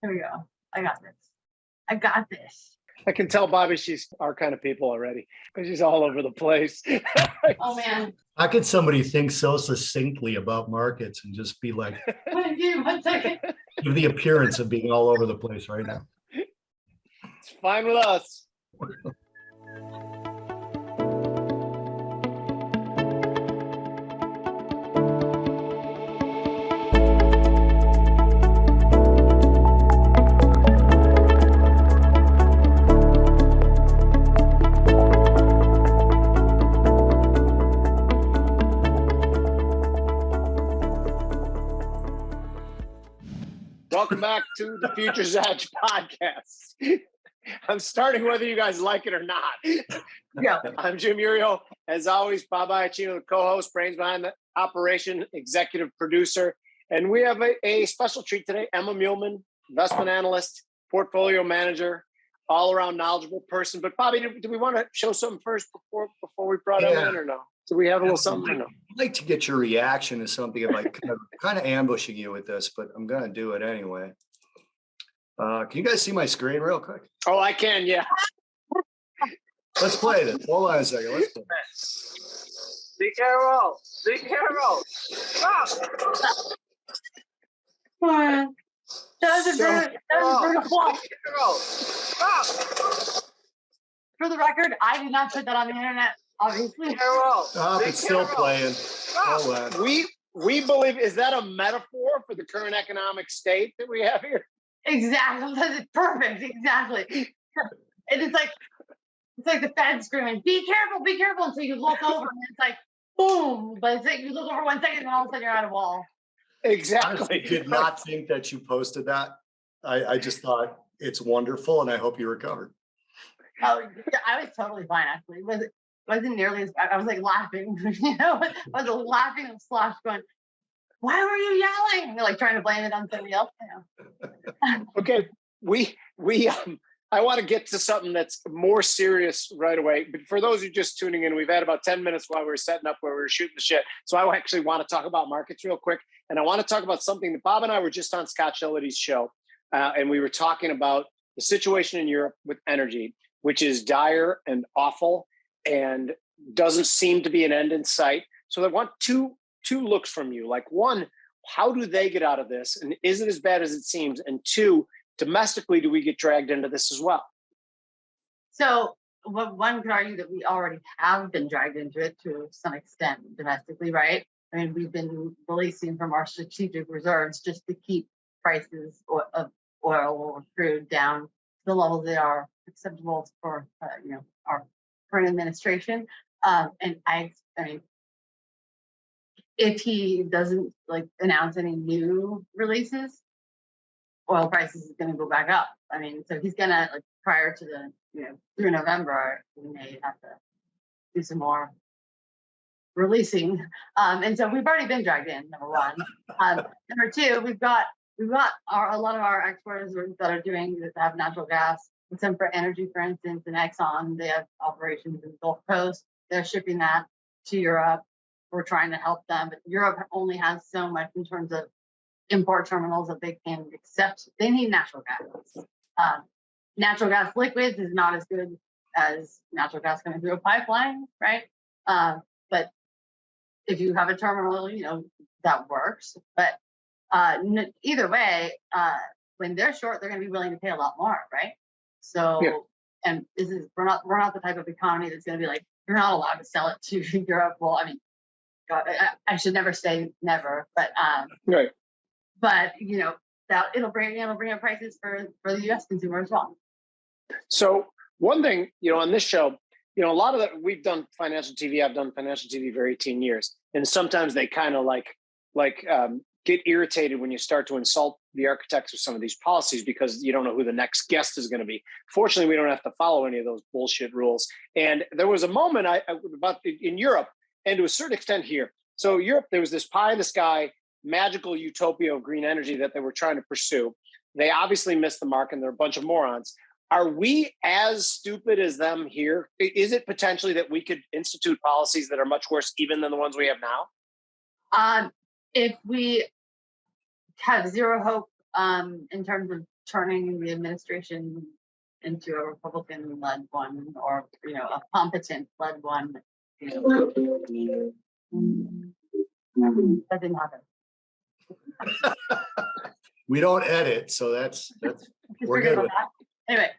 Here we go. I got this. I got this. I can tell Bobby she's our kind of people already because she's all over the place. Oh man. How could somebody think so succinctly about markets and just be like, One second. give the appearance of being all over the place right now? It's fine with us. Welcome back to the Futures Edge podcast. I'm starting whether you guys like it or not. Yeah. I'm Jim Uriel. As always, Bob Iacchino, the co-host, brains behind the operation, executive producer. And we have a special treat today. Emma Muhleman, investment analyst, portfolio manager, all-around knowledgeable person. But Bobby, do we want to show something first before we brought Emma in or no? Do we have a little something or no? I'd like to get your reaction to something of like kind of ambushing you with this, but I'm going to do it anyway. Can you guys see my screen real quick? Oh, I can, yeah. Let's play this. Hold on a second. Let's play. Be careful. Be careful. Stop. That was a brutal. Stop. For the record, I did not put that on the internet, obviously. Stop, it's still playing. Hold on. We believe, is that a metaphor for the current economic state that we have here? Exactly. That's perfect. Exactly. It's like the Fed screaming, be careful, until you look over and it's like, boom. But it's like you look over 1 second and all of a sudden you're at a wall. Exactly. I did not think that you posted that. I just thought it's wonderful and I hope you recovered. Oh, yeah, I was totally fine actually. Wasn't nearly as bad. I was like laughing, I was laughing and slash going, why were you yelling? They're like trying to blame it on somebody else. Okay, I want to get to something that's more serious right away. But for those who are just tuning in, we've had about 10 minutes while we were setting up where we were shooting the shit. So I actually want to talk about markets real quick. And I want to talk about something that Bob and I were just on Scott Shillity's show. And we were talking about the situation in Europe with energy, which is dire and awful and doesn't seem to be an end in sight. So I want two looks from you. Like, one, how do they get out of this? And is it as bad as it seems? And two, domestically, do we get dragged into this as well? So one could argue that we already have been dragged into it to some extent domestically, right? I mean, we've been releasing from our strategic reserves just to keep prices of oil or crude down to the levels that are acceptable for our current administration. And I mean, if he doesn't announce any new releases, oil prices is going to go back up. I mean, so he's going to prior to the through November, we may have to do some more releasing. And so we've already been dragged in. Number one. Number two, we've got a lot of our exporters that are doing that have natural gas. Some for energy, for instance, and Exxon, they have operations in the Gulf Coast. They're shipping that to Europe. We're trying to help them, but Europe only has so much in terms of import terminals that they can accept. They need natural gas. Natural gas liquids is not as good as natural gas coming through a pipeline, right? But if you have a terminal, that works. But either way, when they're short, they're going to be willing to pay a lot more, right? So, yeah. And we're not the type of economy that's going to be like, you're not allowed to sell it to Europe. Well, I mean, God, I should never say never, but right. But that it'll bring up prices for the U.S. consumer as well. So one thing, on this show, a lot of that we've done financial TV. I've done financial TV for 18 years, and sometimes they kind of get irritated when you start to insult the architects of some of these policies because you don't know who the next guest is going to be. Fortunately, we don't have to follow any of those bullshit rules. And there was a moment about in Europe, and to a certain extent here. So Europe, there was this pie in the sky, magical utopia of green energy that they were trying to pursue. They obviously missed the mark, and they're a bunch of morons. Are we as stupid as them here? Is it potentially that we could institute policies that are much worse even than the ones we have now? If we have zero hope in terms of turning the administration into a Republican-led one, or a competent-led one. That didn't happen. We don't edit, so that's we're good with that.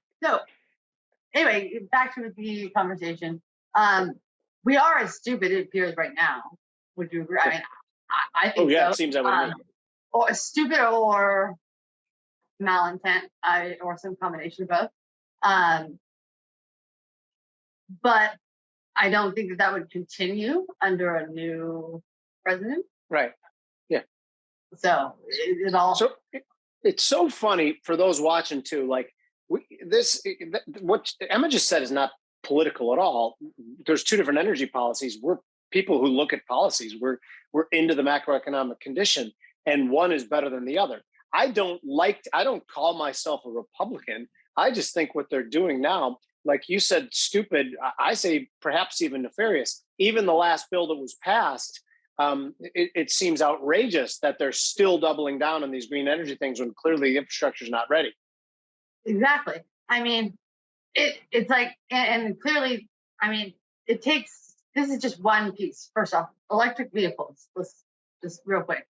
Anyway, back to the conversation. We are as stupid, it appears right now. Would you agree? I mean, I think so. It seems that way. Or stupid or malintent, or some combination of both. But I don't think that would continue under a new president. Right. Yeah. So it all. So it's so funny for those watching too. Like what Emma just said is not political at all. There's two different energy policies. We're people who look at policies. We're into the macroeconomic condition, and one is better than the other. I don't call myself a Republican. I just think what they're doing now, like you said, stupid. I say perhaps even nefarious. Even the last bill that was passed, it seems outrageous that they're still doubling down on these green energy things when clearly the infrastructure is not ready. Exactly. I mean, it's like, and clearly, I mean, this is just one piece. First off, electric vehicles, let's just real quick,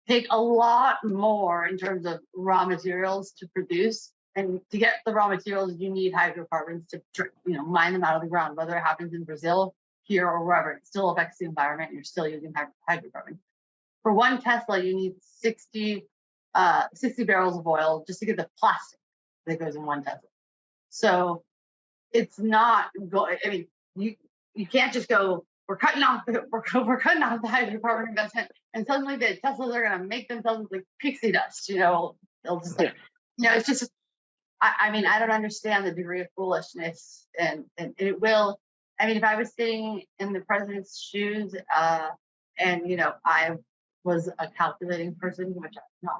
take a lot more in terms of raw materials to produce. And to get the raw materials, you need hydrocarbons to mine them out of the ground, whether it happens in Brazil, here, or wherever. It still affects the environment. You're still using hydrocarbons. For one Tesla, you need 60 barrels of oil just to get the plastic that goes in one Tesla. So it's not going. I mean, you can't just go. We're cutting off the hydrocarbon investment, and suddenly the Teslas are going to make themselves like pixie dust. They'll just it's just. I mean, I don't understand the degree of foolishness, and it will. I mean, if I was sitting in the president's shoes, and I was a calculating person, which I'm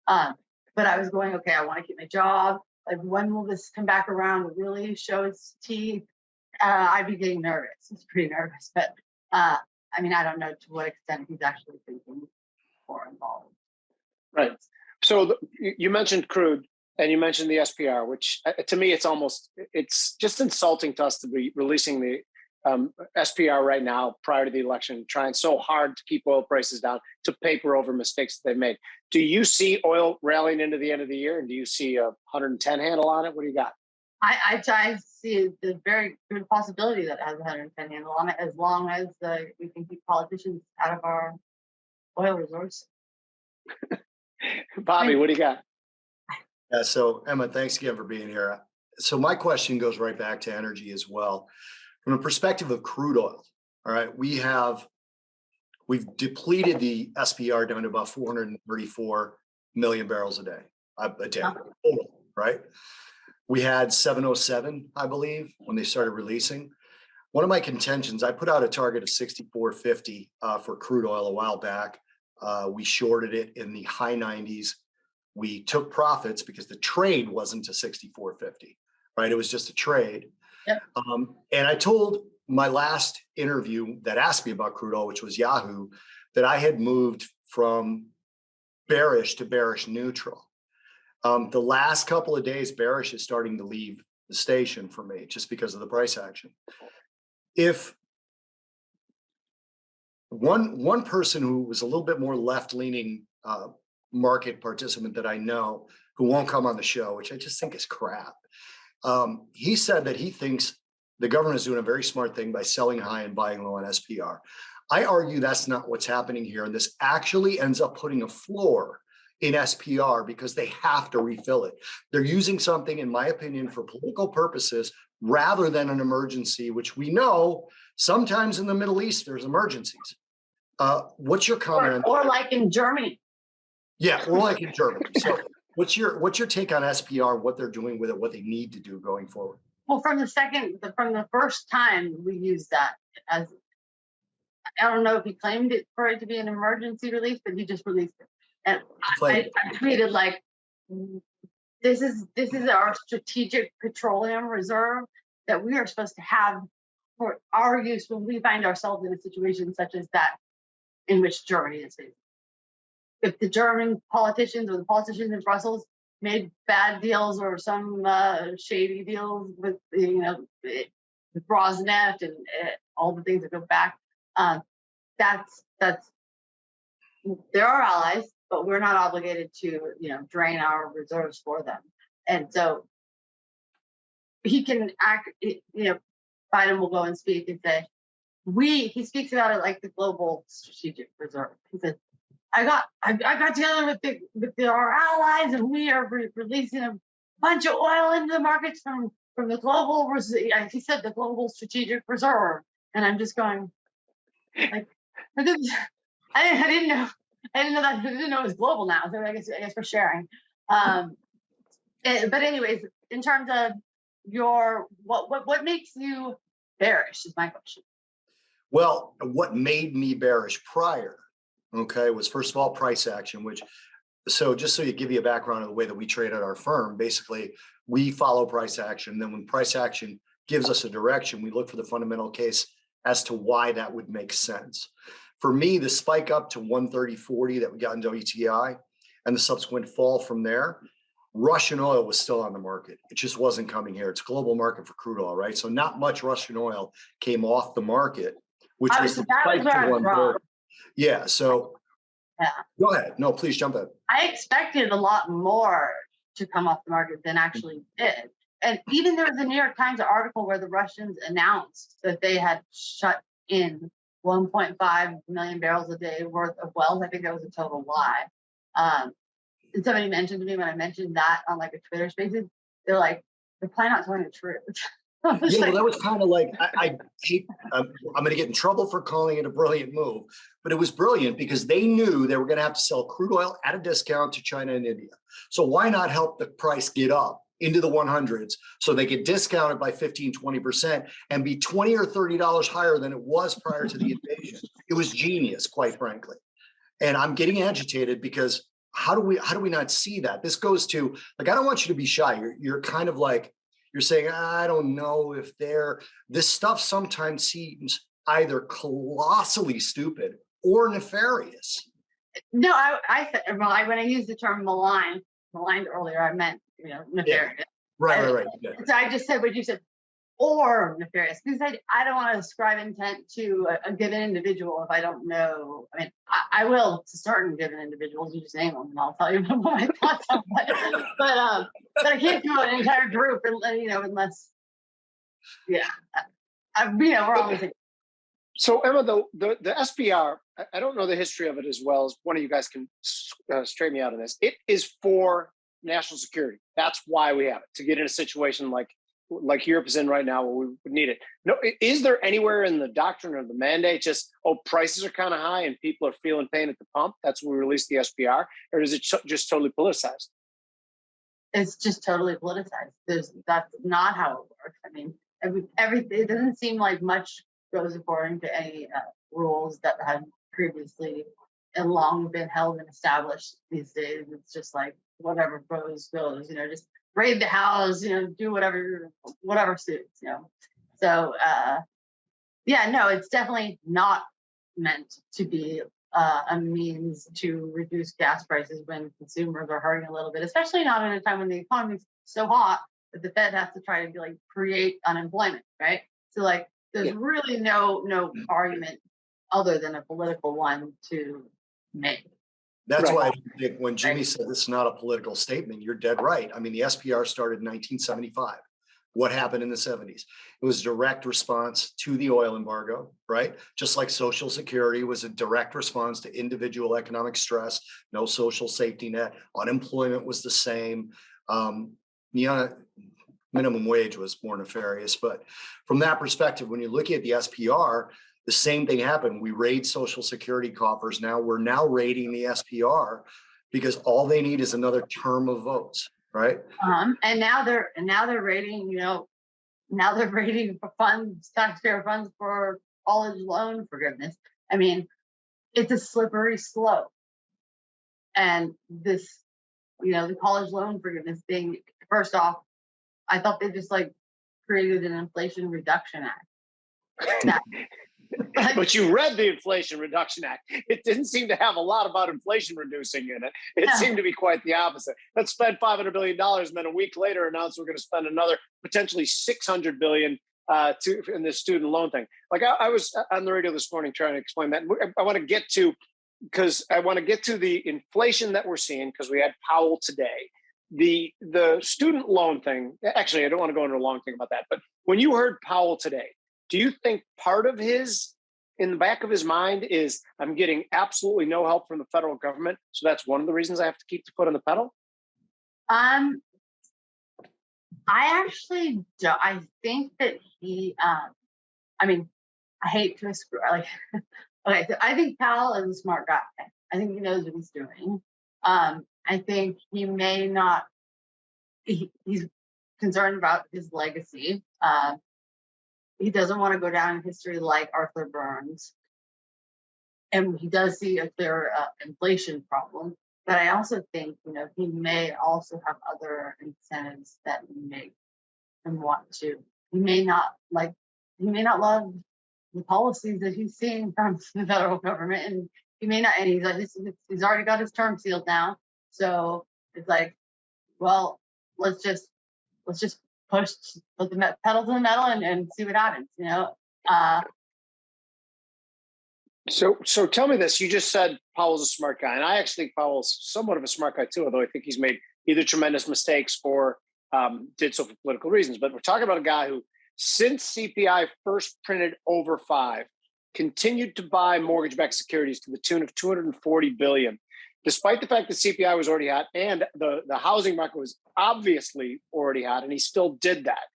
not, but I was going, okay, I want to keep my job. Like, when will this come back around and really show its teeth? I'd be getting nervous. It's pretty nervous, but I mean, I don't know to what extent he's actually thinking or involved. Right. So you mentioned crude. And you mentioned the SPR, which to me, it's just insulting to us to be releasing the SPR right now prior to the election, trying so hard to keep oil prices down, to paper over mistakes that they've made. Do you see oil rallying into the end of the year? And do you see a 110 handle on it? What do you got? I see the very good possibility that it has a 110 handle on it, as long as we can keep politicians out of our oil resource. Bobby, what do you got? Yeah, so Emma, thanks again for being here. So my question goes right back to energy as well. From the perspective of crude oil, all right, we've depleted the SPR down to about 434 million barrels a day, total, right? We had 707, I believe, when they started releasing. One of my contentions, I put out a target of 64.50 for crude oil a while back. We shorted it in the high 90s. We took profits because the trade wasn't to 64.50, right? It was just a trade. Yep. And I told my last interview that asked me about crude oil, which was Yahoo, that I had moved from bearish to bearish neutral. The last couple of days, bearish is starting to leave the station for me just because of the price action. If one person who was a little bit more left-leaning market participant that I know, who won't come on the show, which I just think is crap. He said that he thinks the government is doing a very smart thing by selling high and buying low on SPR. I argue that's not what's happening here. And this actually ends up putting a floor in SPR because they have to refill it. They're using something, in my opinion, for political purposes rather than an emergency, which we know sometimes in the Middle East, there's emergencies. What's your comment? Or like in Germany. Yeah, or like in Germany. So what's your take on SPR, what they're doing with it, what they need to do going forward? Well, from the first time we used that, as I don't know if he claimed it for it to be an emergency release, but he just released it. And I tweeted like, this is our strategic petroleum reserve that we are supposed to have for our use when we find ourselves in a situation such as that in which Germany is facing. if the German politicians or the politicians in Brussels made bad deals or some shady deals with, with Rosneft and all the things that go back, that's they're our allies, but we're not obligated to, drain our reserves for them. And so he can act, Biden will go and speak and say, he speaks about it like the global strategic reserve. He says, I got together with our allies, and we are releasing a bunch of oil into the markets from the global. He said the global strategic reserve, and I'm just going like, I didn't know it was global now. So I guess we're sharing. But anyways, in terms of what makes you bearish is my question. Well, what made me bearish prior, okay, was first of all price action, so just so you give you a background of the way that we trade at our firm, basically we follow price action. Then when price action gives us a direction, we look for the fundamental case as to why that would make sense. For me, the spike up to 130.40 that we got in WTI and the subsequent fall from there, Russian oil was still on the market. It just wasn't coming here. It's a global market for crude oil, right? So not much Russian oil came off the market, which was the spike to 130. Yeah. So go ahead. No, please jump in. I expected a lot more to come off the market than actually did. And even there was a New York Times article where the Russians announced that they had shut in 1.5 million barrels a day worth of wells. I think that was a total lie. And somebody mentioned to me when I mentioned that on like a Twitter Spaces, they're like, they're probably not telling the truth. Yeah, well, that was kind of like, I hate, I'm going to get in trouble for calling it a brilliant move, but it was brilliant because they knew they were going to have to sell crude oil at a discount to China and India. So why not help the price get up into the 100s so they could discount it by 15, 20% and be $20 or $30 higher than it was prior to the invasion? It was genius, quite frankly. And I'm getting agitated because how do we not see that? This goes to, like, I don't want you to be shy. You're kind of like, you're saying, I don't know if this stuff sometimes seems either colossally stupid or nefarious. No, when I used the term maligned earlier, I meant, nefarious. Yeah. Right. Yeah. So I just said what you said, or nefarious, because I don't want to ascribe intent to a given individual if I don't know. I mean, I will to certain given individuals. You just name them, and I'll tell you what my thoughts are. But I can't do an entire group, unless, we're always. So Emma, the SPR, I don't know the history of it as well as one of you guys can straighten me out on this. It is for national security. That's why we have it, to get in a situation like Europe is in right now where we would need it. No, is there anywhere in the doctrine or the mandate just, prices are kind of high and people are feeling pain at the pump, that's when we release the SPR? Or is it just totally politicized? It's just totally politicized. That's not how it works. I mean, it doesn't seem like much goes according to any rules that had previously and long been held and established. These days, it's just like whatever goes. Just raid the house, do whatever suits, So, no, it's definitely not meant to be a means to reduce gas prices when consumers are hurting a little bit, especially not at a time when the economy's so hot that the Fed has to try to create unemployment, right? So there's really no argument other than a political one to make. That's why I think when Jimmy said it's not a political statement, you're dead right. I mean, the SPR started in 1975. What happened in the 70s? It was a direct response to the oil embargo, right? Just like Social Security was a direct response to individual economic stress, no social safety net. Unemployment was the same. Minimum wage was more nefarious. But from that perspective, when you're looking at the SPR, the same thing happened. We raid Social Security coffers. Now we're raiding the SPR because all they need is another term of votes, right? And now they're raiding, now they're raiding for funds, taxpayer funds for college loan forgiveness. I mean, it's a slippery slope. And this, the college loan forgiveness thing, first off, I thought they just created an Inflation Reduction Act. But you read the Inflation Reduction Act. It didn't seem to have a lot about inflation reducing in it. It seemed to be quite the opposite. Let's spend $500 billion, and then a week later announce we're going to spend another potentially $600 billion in this student loan thing. Like I was on the radio this morning trying to explain that. I want to get to the inflation that we're seeing, because we had Powell today. The student loan thing. Actually, I don't want to go into a long thing about that. But when you heard Powell today, do you think part of in the back of his mind is, I'm getting absolutely no help from the federal government, so that's one of the reasons I have to keep the foot on the pedal? I actually don't. I think that he, I mean, I hate to screw, like, okay, so I think Powell is a smart guy. I think he knows what he's doing. I think he may not, he's concerned about his legacy. He doesn't want to go down in history like Arthur Burns. And he does see a clear inflation problem. But I also think, he may also have other incentives that make him want to. He may not love the policies that he's seeing from the federal government, and he may not. And he's already got his term sealed now, so it's like, well, let's just put the pedal to the metal and see what happens. So tell me this. You just said Powell's a smart guy, and I actually think Powell's somewhat of a smart guy too, although I think he's made either tremendous mistakes or did so for political reasons. But we're talking about a guy who, since CPI first printed over 5, continued to buy mortgage-backed securities to the tune of $240 billion, despite the fact that CPI was already hot and the housing market was obviously already hot, and he still did that.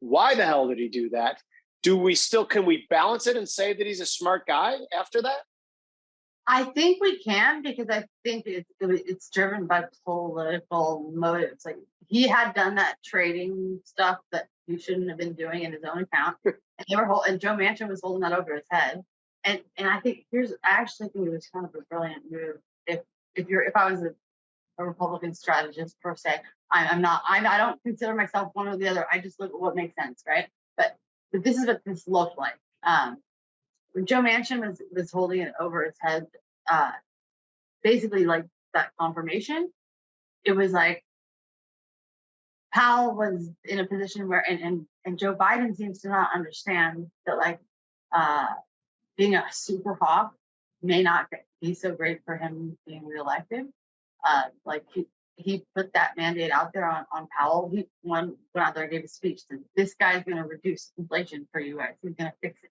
Why the hell did he do that? Can we balance it and say that he's a smart guy after that? I think we can, because I think it's driven by political motives. Like, he had done that trading stuff that he shouldn't have been doing in his own account, and Joe Manchin was holding that over his head. And I actually think it was kind of a brilliant move. If I was a Republican strategist per se, I don't consider myself one or the other. I just look at what makes sense, right? But this is what this looked like. When Joe Manchin was holding it over his head, basically like that confirmation, it was like Powell was in a position where, and Joe Biden seems to not understand that, like, being a super hawk may not be so great for him being reelected. Like, he put that mandate out there on Powell. He went out there and gave a speech that this guy's going to reduce inflation for you guys. He's going to fix it.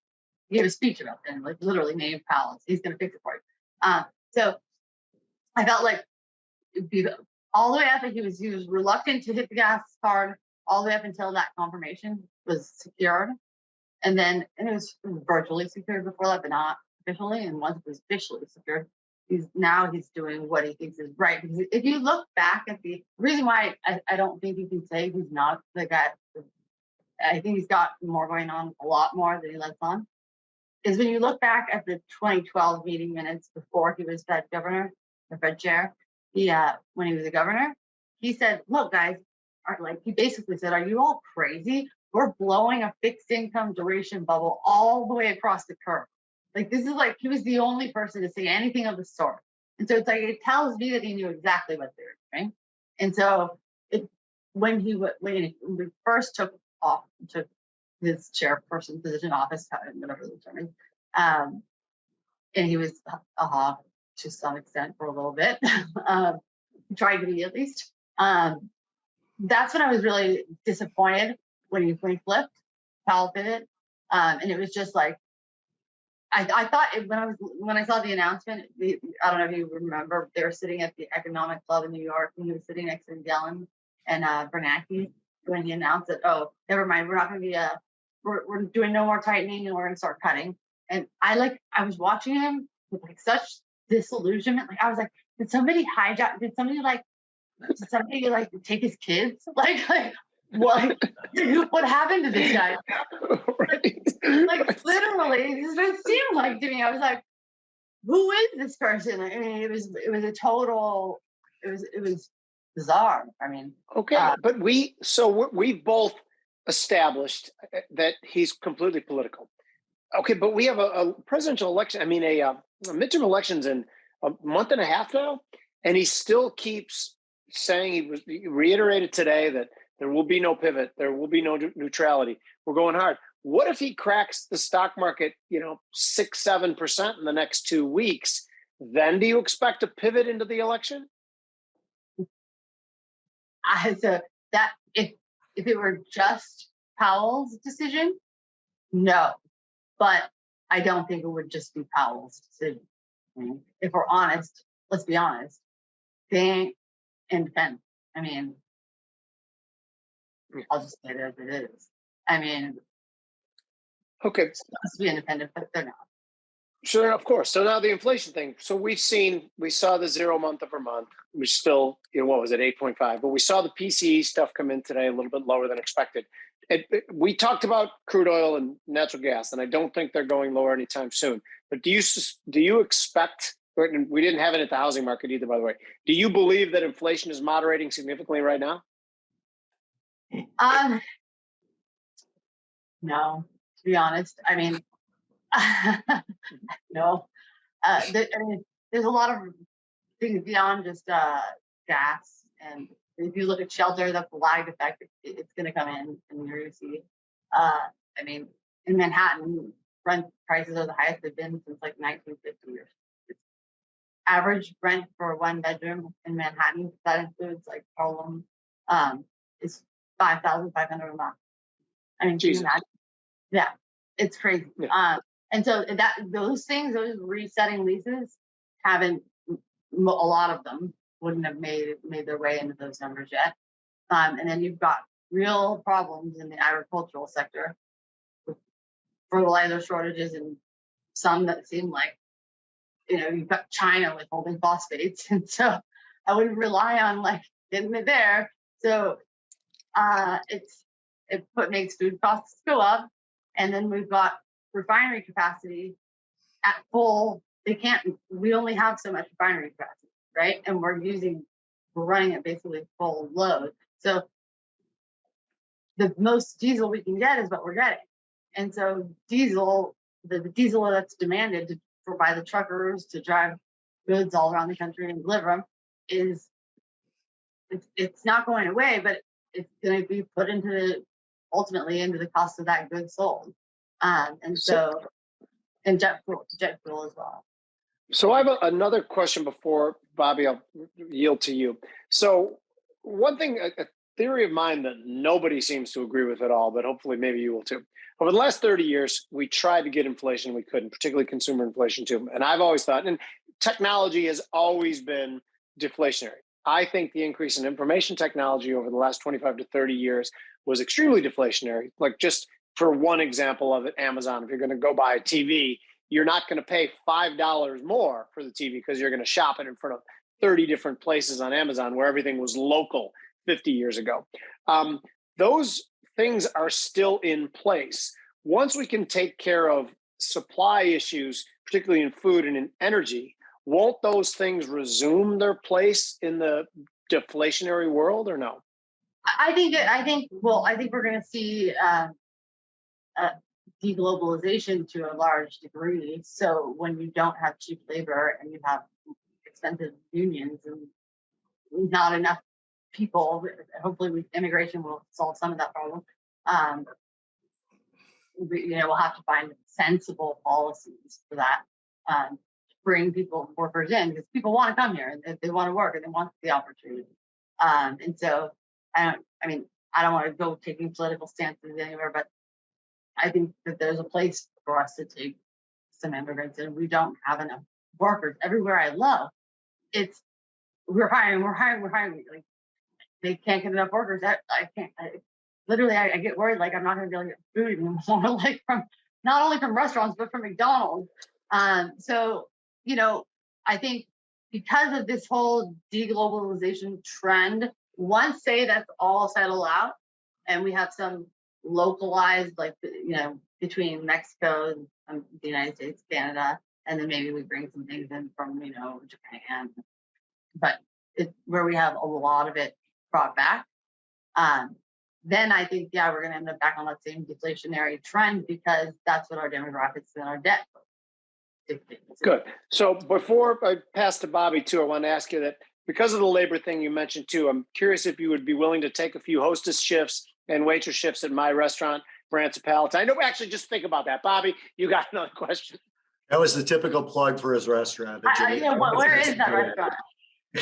He gave a speech about that, and like literally named Powell. He's going to fix it for you. So I felt like all the way up, he was reluctant to hit the gas hard all the way up until that confirmation was secured, and it was virtually secured before that, but not officially. And once it was officially secured, he's doing what he thinks is right. Because if you look back at the reason why I don't think you can say he's not the guy, I think he's got more going on, a lot more than he lets on, is when you look back at the 2012 meeting minutes before he was Fed governor, the Fed chair, when he was a governor, he said, look, guys, he basically said, are you all crazy? We're blowing a fixed income duration bubble all the way across the curve. Like, this is like, he was the only person to say anything of the sort. And so it's like, it tells me that he knew exactly what they were doing. And so when he first took his chairperson position, office, whatever the term is, and he was a hawk to some extent for a little bit, tried to be at least. That's when I was really disappointed when he flipped. Powell did it, and it was just like, I thought when I saw the announcement, I don't know if you remember, they were sitting at the Economic Club in New York, and he was sitting next to Yellen and Bernanke when he announced that, oh, never mind, we're not going to be we're doing no more tightening, and we're going to start cutting. And I was watching him with like such disillusionment. Like, I was like, did somebody take his kids? Like what? What happened to this guy? Like literally, this is what it seemed like to me. I was like, who is this person? I mean, it was bizarre. I mean, okay, but we've both established that he's completely political. Okay, but we have a presidential election. I mean, a midterm elections in a month and a half now, and he still keeps saying he reiterated today that there will be no pivot, there will be no neutrality. We're going hard. What if he cracks the stock market, 6-7% in the next 2 weeks? Then do you expect a pivot into the election? So that if it were just Powell's decision, no. But I don't think it would just be Powell's decision. If we're honest, let's be honest. They ain't independent. I mean, I'll just say it as it is. I mean, Okay, it's supposed to be independent, but they're not. sure, of course. So now the inflation thing. So we saw the 0 month over month. We still, what was it, 8.5? But we saw the PCE stuff come in today a little bit lower than expected. We talked about crude oil and natural gas, and I don't think they're going lower anytime soon. But do you expect? We didn't have it at the housing market either, by the way. Do you believe that inflation is moderating significantly right now? No, to be honest. I mean, no. There's a lot of things beyond just gas. And if you look at shelter, that's the lag effect. It's going to come in, and you're going to see. I mean, in Manhattan, rent prices are the highest they've been since like 1950 years. Average rent for a 1 bedroom in Manhattan, that includes like Harlem, is $5,500 a month. I mean, can you imagine? Yeah, it's crazy. Yeah. And so those resetting leases haven't, a lot of them wouldn't have made their way into those numbers yet. And then you've got real problems in the agricultural sector with fertilizer shortages, and some that seem like, you've got China withholding phosphates. And so I wouldn't rely on like getting it there. So makes food costs go up. And then we've got refinery capacity at full. We only have so much refinery capacity, right? And we're running at basically full load. So the most diesel we can get is what we're getting. And so the diesel that's demanded by the truckers to drive goods all around the country and deliver them it's not going away, but it's going to be put ultimately into the cost of that good sold. And jet fuel as well. So I have another question before, Bobby, I'll yield to you. So one thing, a theory of mine that nobody seems to agree with at all, but hopefully maybe you will too. Over the last 30 years, we tried to get inflation. We couldn't, particularly consumer inflation too. And I've always thought, and technology has always been deflationary. I think the increase in information technology over the last 25 to 30 years was extremely deflationary. Like, just for one example of it, Amazon, if you're going to go buy a TV, you're not going to pay $5 more for the TV because you're going to shop it in front of 30 different places on Amazon, where everything was local 50 years ago. Those things are still in place. Once we can take care of supply issues, particularly in food and in energy, won't those things resume their place in the deflationary world, or no? I think we're going to see deglobalization to a large degree. So when you don't have cheap labor and you have expensive unions and not enough people, hopefully immigration will solve some of that problem. We'll have to find sensible policies for that. Bring workers in, because people want to come here and they want to work and they want the opportunity. And so I don't want to go taking political stances anywhere, but I think that there's a place for us to take some immigrants, and we don't have enough workers. Everywhere I look, we're hiring. Like, they can't get enough workers. I can't. I get worried. Like, I'm not going to be able to get food anymore. Like, from not only from restaurants but from McDonald's. So I think because of this whole deglobalization trend, once that's all settled out, and we have some localized, like, between Mexico and the United States, Canada, and then maybe we bring some things in from, Japan. But where we have a lot of it brought back, then I think, yeah, we're going to end up back on that same deflationary trend because that's what our demographics and our debt dictates. Good. So before I pass to Bobby too, I want to ask you that because of the labor thing you mentioned too, I'm curious if you would be willing to take a few hostess shifts and waitress shifts at my restaurant, Branson Palatine. I know, actually, just think about that. Bobby, you got another question. That was the typical plug for his restaurant. Where is that restaurant?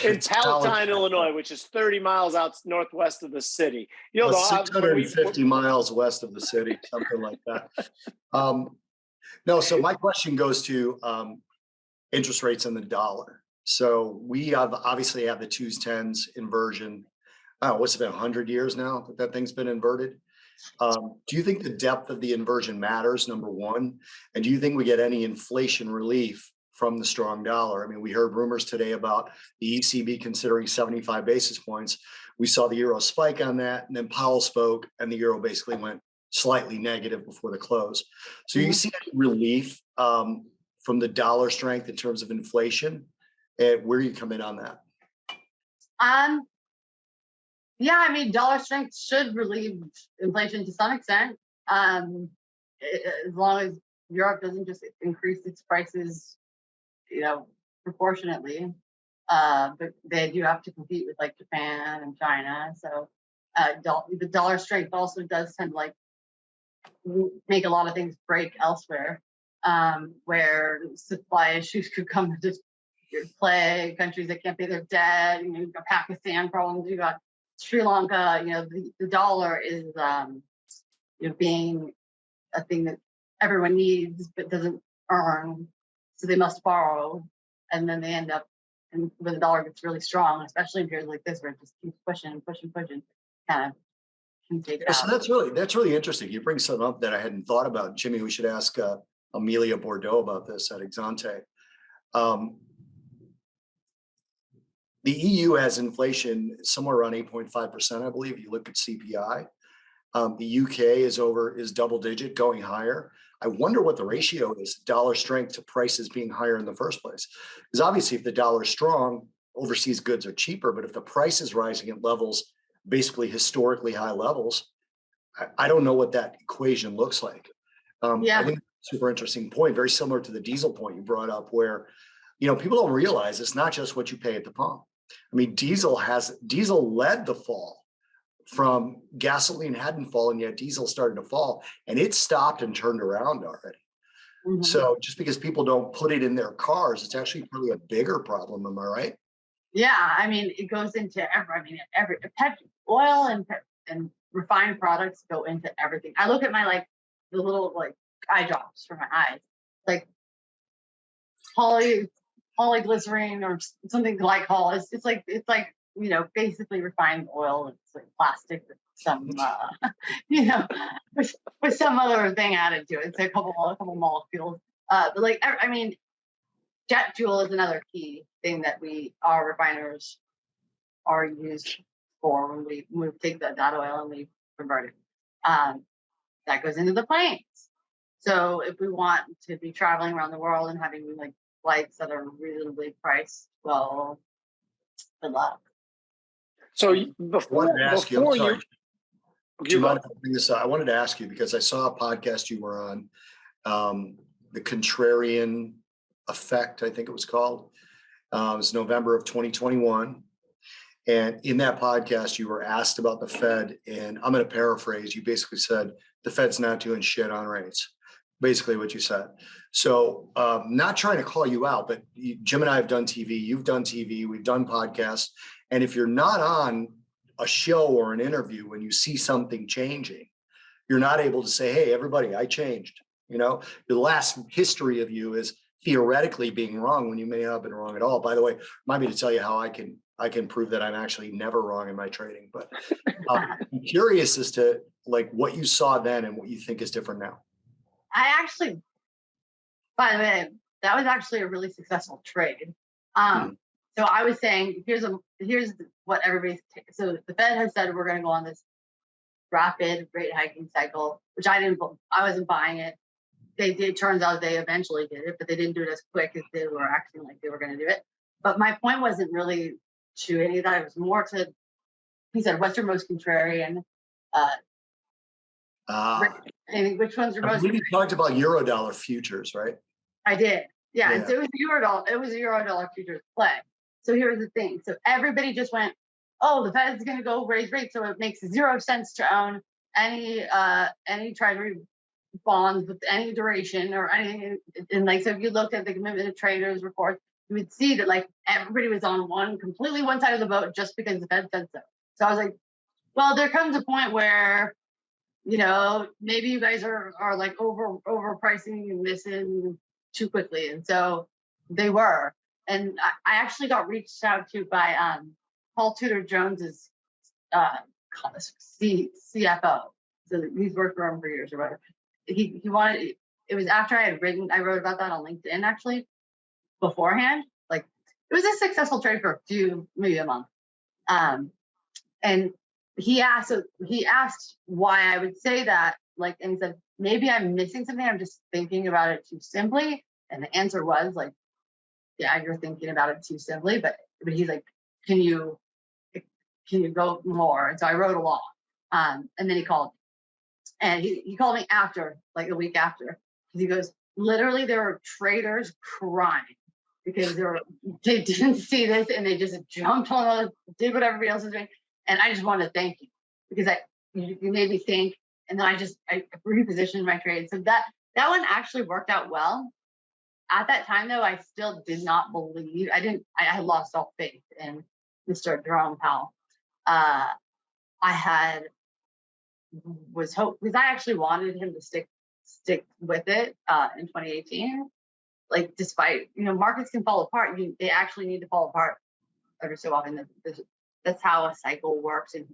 In Palatine, Illinois, which is 30 miles out northwest of the city. 650 miles west of the city, something like that. No, so my question goes to interest rates in the dollar. So we obviously have the 2s, 10s inversion. What's it been, 100 years now that thing's been inverted? Do you think the depth of the inversion matters, number one? And do you think we get any inflation relief from the strong dollar? I mean, we heard rumors today about the ECB considering 75 basis points. We saw the euro spike on that, and then Powell spoke, and the euro basically went slightly negative before the close. So you see any relief from the dollar strength in terms of inflation? And where do you come in on that? Yeah, I mean, dollar strength should relieve inflation to some extent, as long as Europe doesn't just increase its prices, proportionately. But they do have to compete with like Japan and China. So the dollar strength also does tend to like make a lot of things break elsewhere, where supply issues could come to just play countries that can't pay their debt. You've got Pakistan problems, you've got Sri Lanka. The dollar is being a thing that everyone needs but doesn't earn, so they must borrow, and then they end up, and when the dollar gets really strong, especially in periods like this where it just keeps pushing and pushing, kind of can take it out. So that's really interesting. You bring something up that I hadn't thought about, Jimmy. We should ask Amelia Bordeaux about this at Exante. The EU has inflation somewhere around 8.5%, I believe. You look at CPI. The UK is double digit, going higher. I wonder what the ratio is, dollar strength to prices being higher in the first place. Because obviously, if the dollar is strong, overseas goods are cheaper. But if the price is rising at levels, basically historically high levels, I don't know what that equation looks like. I think it's a super interesting point, very similar to the diesel point you brought up, where people don't realize it's not just what you pay at the pump. I mean, diesel led the fall. From gasoline hadn't fallen yet, diesel started to fall, and it stopped and turned around already. Mm-hmm. So just because people don't put it in their cars, it's actually probably a bigger problem. Am I right? Yeah, I mean, it goes into every oil and refined products go into everything. I look at my the little eye drops for my eyes, like polyglycerine or something glycol. It's like basically refined oil. It's like plastic with some with some other thing added to it. It's a couple molecules. But jet fuel is another key thing that our refiners are used for when we take that oil and we convert it. That goes into the planes. So if we want to be traveling around the world and having flights that are reasonably priced, well, good luck. So I wanted to ask you, do you mind if I bring this up? I wanted to ask you because I saw a podcast you were on, the Contrarian Effect, I think it was called. It was November of 2021. And in that podcast, you were asked about the Fed, and I'm going to paraphrase. You basically said, the Fed's not doing shit on rates. Basically what you said. So not trying to call you out, but Jim and I have done TV, you've done TV, we've done podcasts. And if you're not on a show or an interview when you see something changing, you're not able to say, hey, everybody, I changed. The last history of you is theoretically being wrong when you may not have been wrong at all. By the way, remind me to tell you how I can prove that I'm actually never wrong in my trading. But I'm curious as to what you saw then and what you think is different now. By the way, that was actually a really successful trade. So I was saying, here's what everybody's. So the Fed has said we're going to go on this rapid rate hiking cycle, which I wasn't buying it. They did. Turns out they eventually did it, but they didn't do it as quick as they were acting like they were going to do it. But my point wasn't really to any of that. It was more to, he said, Westernmost contrarian. Rick, and which ones are I most? believe you talked about Eurodollar futures, right? I did. Yeah. Yeah. And so it was Eurodollar. It was a Eurodollar futures play. So here's the thing. So everybody just went, oh, the Fed's going to go raise rates, so it makes 0 sense to own any Treasury bonds with any duration or anything. And like, so if you looked at the commitment of traders reports, you would see that like everybody was on completely one side of the boat just because the Fed said so. So I was like, well, there comes a point where, you know, maybe you guys are like overpricing and missing too quickly. And so they were. And I actually got reached out to by Paul Tudor Jones's CFO. So he's worked for him for years or whatever. He wanted, it was after I wrote about that on LinkedIn actually beforehand. Like it was a successful trade for maybe a month. And he asked why I would say that, like, and he said, maybe I'm missing something. I'm just thinking about it too simply. And the answer was like, yeah, you're thinking about it too simply, but he's like, can you go more? And so I wrote along. And then he called me. And he called me after, like a week after. He goes, literally there were traders crying because they didn't see this and they just jumped on did what everybody else was doing. And I just wanted to thank you because you made me think. And then I repositioned my trade. So that one actually worked out well. At that time though, I still did not believe, I had lost all faith in Mr. Jerome Powell. Was hope because I actually wanted him to stick with it in 2018. Like despite, you know, markets can fall apart. They actually need to fall apart every so often. That's how a cycle works, and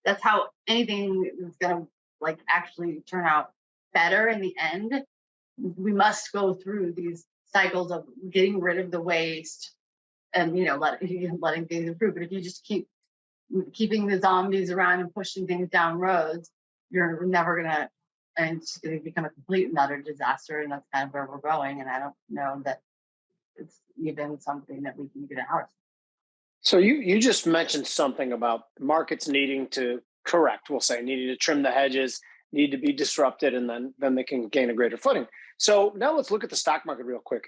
that's how anything is gonna like actually turn out better in the end. We must go through these cycles of getting rid of the waste and, you know, letting things improve. But if you just keeping the zombies around and pushing things down roads, you're never gonna, and it's gonna become a complete and utter disaster. And that's kind of where we're going. And I don't know that it's even something that we can get out. So you just mentioned something about markets needing to correct, we'll say, needing to trim the hedges, need to be disrupted, and then they can gain a greater footing. So now let's look at the stock market real quick.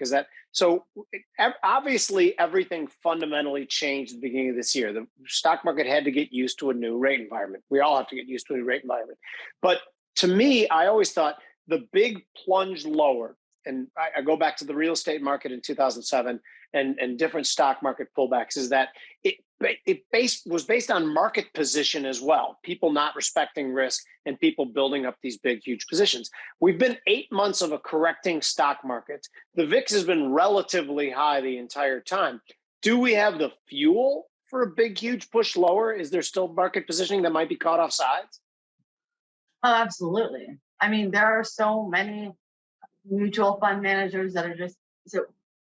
Obviously everything fundamentally changed at the beginning of this year. The stock market had to get used to a new rate environment. We all have to get used to a new rate environment. But to me, I always thought the big plunge lower, and I go back to the real estate market in 2007 and different stock market pullbacks, is that it was based on market position as well. People not respecting risk and people building up these big, huge positions. We've been 8 months of a correcting stock market. The VIX has been relatively high the entire time. Do we have the fuel for a big, huge push lower? Is there still market positioning that might be caught off sides? Oh, absolutely. I mean, there are so many mutual fund managers that are just, so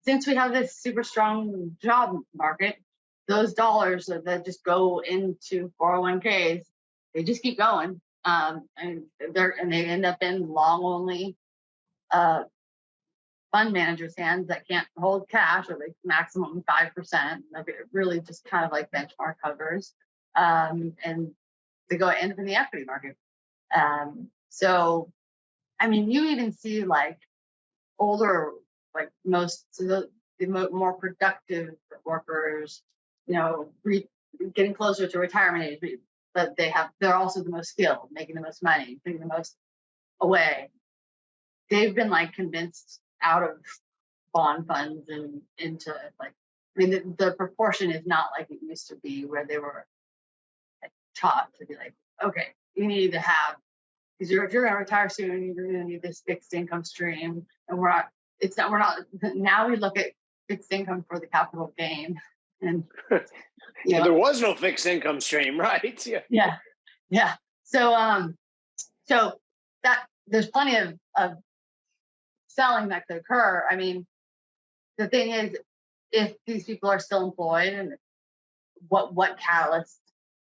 since we have this super strong job market, those dollars that just go into 401ks, they just keep going. And they end up in long only fund managers' hands that can't hold cash, or like maximum 5%. Really just kind of like benchmark covers. And they end up in the equity market. So, I mean, you even see like older, like the more productive workers, you know, getting closer to retirement age, but they're also the most skilled, making the most money, putting the most away. They've been like convinced out of bond funds and into like, I mean, the proportion is not like it used to be where they were like, taught to be like, okay, you need to have, because if you're going to retire soon, you're going to need this fixed income stream. And we're not, now we look at fixed income for the capital gain. And, you know, there was no fixed income stream, right? Yeah. So that there's plenty of selling that could occur. I mean, the thing is, if these people are still employed, and what catalyzes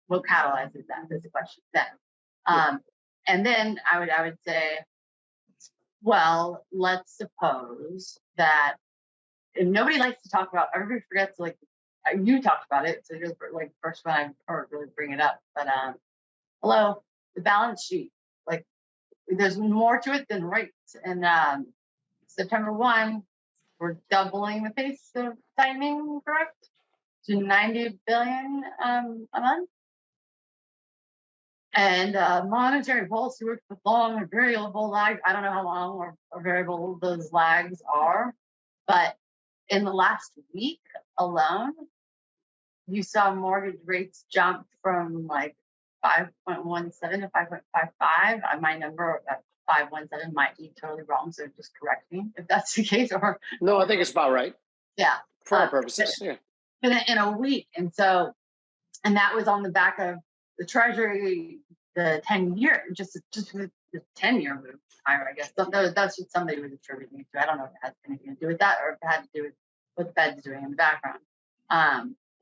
that is the question then. And then I would say, well, let's suppose that, and nobody likes to talk about, everybody forgets, like, you talked about it, so you're like first one I heard really bring it up. But hello, the balance sheet. Like there's more to it than rates. And September 1, we're doubling the pace of tightening, correct? To 90 billion a month. And monetary policy works with long or variable lag. I don't know how long or variable those lags are, but in the last week alone, you saw mortgage rates jump from like 5.17 to 5.55. My number at 517 might be totally wrong, so just correct me if that's the case. Or No, I think it's about right yeah, for our purposes. Yeah. in a week, and that was on the back of the Treasury, the 10-year, just with the 10-year move higher, I guess. That's what somebody was attributing to. I don't know if it has anything to do with that or if it had to do with what the Fed's doing in the background.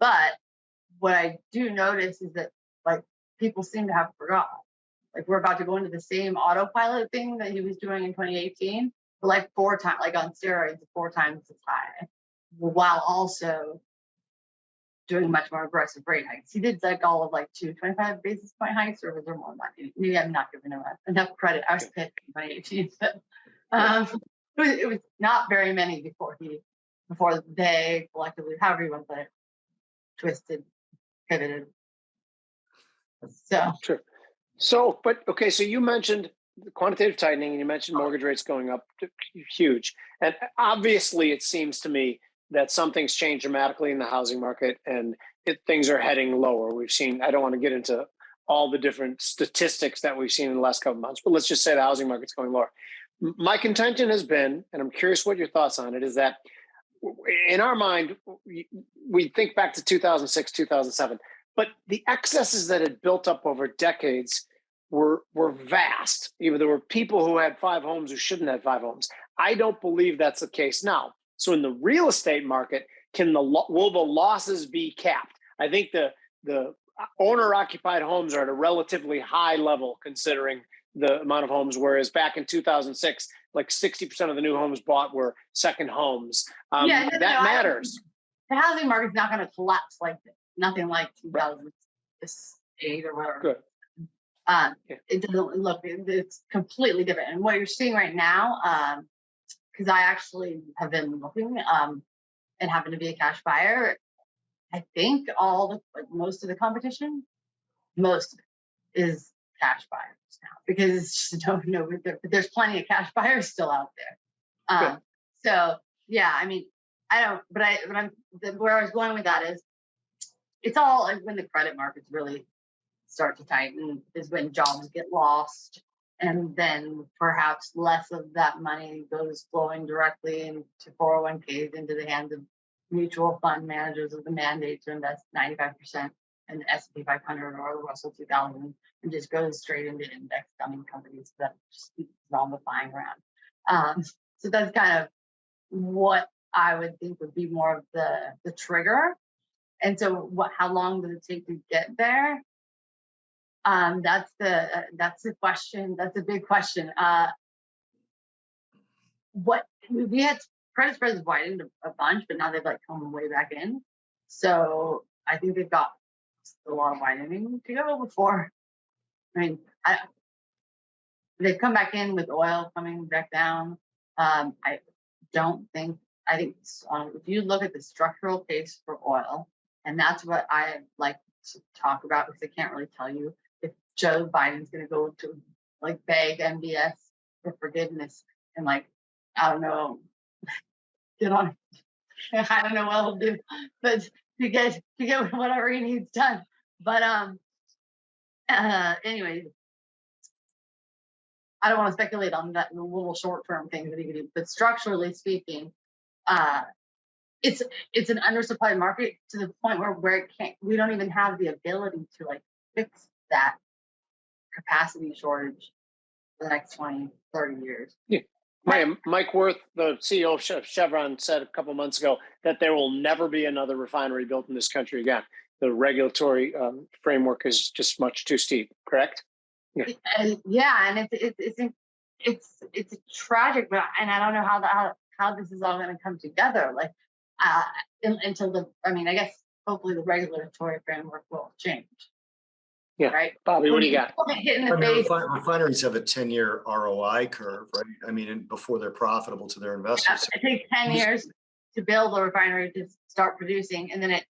But what I do notice is that like people seem to have forgotten. Like we're about to go into the same autopilot thing that he was doing in 2018, but like 4 times, like on steroids, 4 times as high, while also doing much more aggressive rate hikes. He did like all of like 225 basis point hikes, or was there more than that? Maybe I'm not giving him enough credit. I was pissed in 2018, but it was not very many before they collectively, however you want to put it, twisted, pivoted. So Sure. So, but okay, so you mentioned the quantitative tightening and you mentioned mortgage rates going up huge. And obviously it seems to me that something's changed dramatically in the housing market and things are heading lower. We've seen, I don't want to get into all the different statistics that we've seen in the last couple of months, but let's just say the housing market's going lower. My contention has been, and I'm curious what your thoughts on it, is that in our mind, we think back to 2006, 2007, but the excesses that had built up over decades were vast. Even there were people who had 5 homes who shouldn't have 5 homes. I don't believe that's the case now. So in the real estate market, will the losses be capped? I think the owner-occupied homes are at a relatively high level considering the amount of homes, whereas back in 2006, like 60% of the new homes bought were second homes. That matters. The housing market's not going to collapse like nothing like 2008 or whatever. Good. It doesn't look. It's completely different. And what you're seeing right now, because I actually have been looking and happen to be a cash buyer, I think most of the competition, most of it is cash buyers now because it's just no, but there's plenty of cash buyers still out there. So yeah, I mean, I don't, but where I was going with that is, it's all when the credit markets really start to tighten is when jobs get lost, and then perhaps less of that money goes flowing directly into 401ks into the hands of mutual fund managers with the mandate to invest 95% in the S&P 500 or the Russell 2000, and just goes straight into index dummy companies that just keep zombifying around. So that's kind of what I would think would be more of the trigger. And so how long does it take to get there? That's the question. That's a big question. What we had credit spreads widened a bunch, but now they've like come way back in. So I think they've got a lot of widening to go before. I mean, they've come back in with oil coming back down. I think if you look at the structural case for oil, and that's what I like to talk about because I can't really tell you if Joe Biden's going to go to like beg MBS for forgiveness and like, I don't know, get on. I don't know what he'll do, but to get whatever he needs done. But anyway, I don't want to speculate on that little short-term things that he could do. But structurally speaking, it's an undersupplied market to the point where we don't even have the ability to like fix that capacity shortage for the next 20, 30 years. Yeah. Mike Wirth, the CEO of Chevron, said a couple months ago that there will never be another refinery built in this country again. The regulatory framework is just much too steep. Correct? Yeah, and it's tragic, but and I don't know how this is all going to come together. Like until I guess hopefully the regulatory framework will change. Yeah. right? Bobby, what do you got? People get hit in the I mean, face. refineries have a 10-year ROI curve, right? I mean, before they're profitable to their investors. It takes 10 years to build a refinery to start producing, and then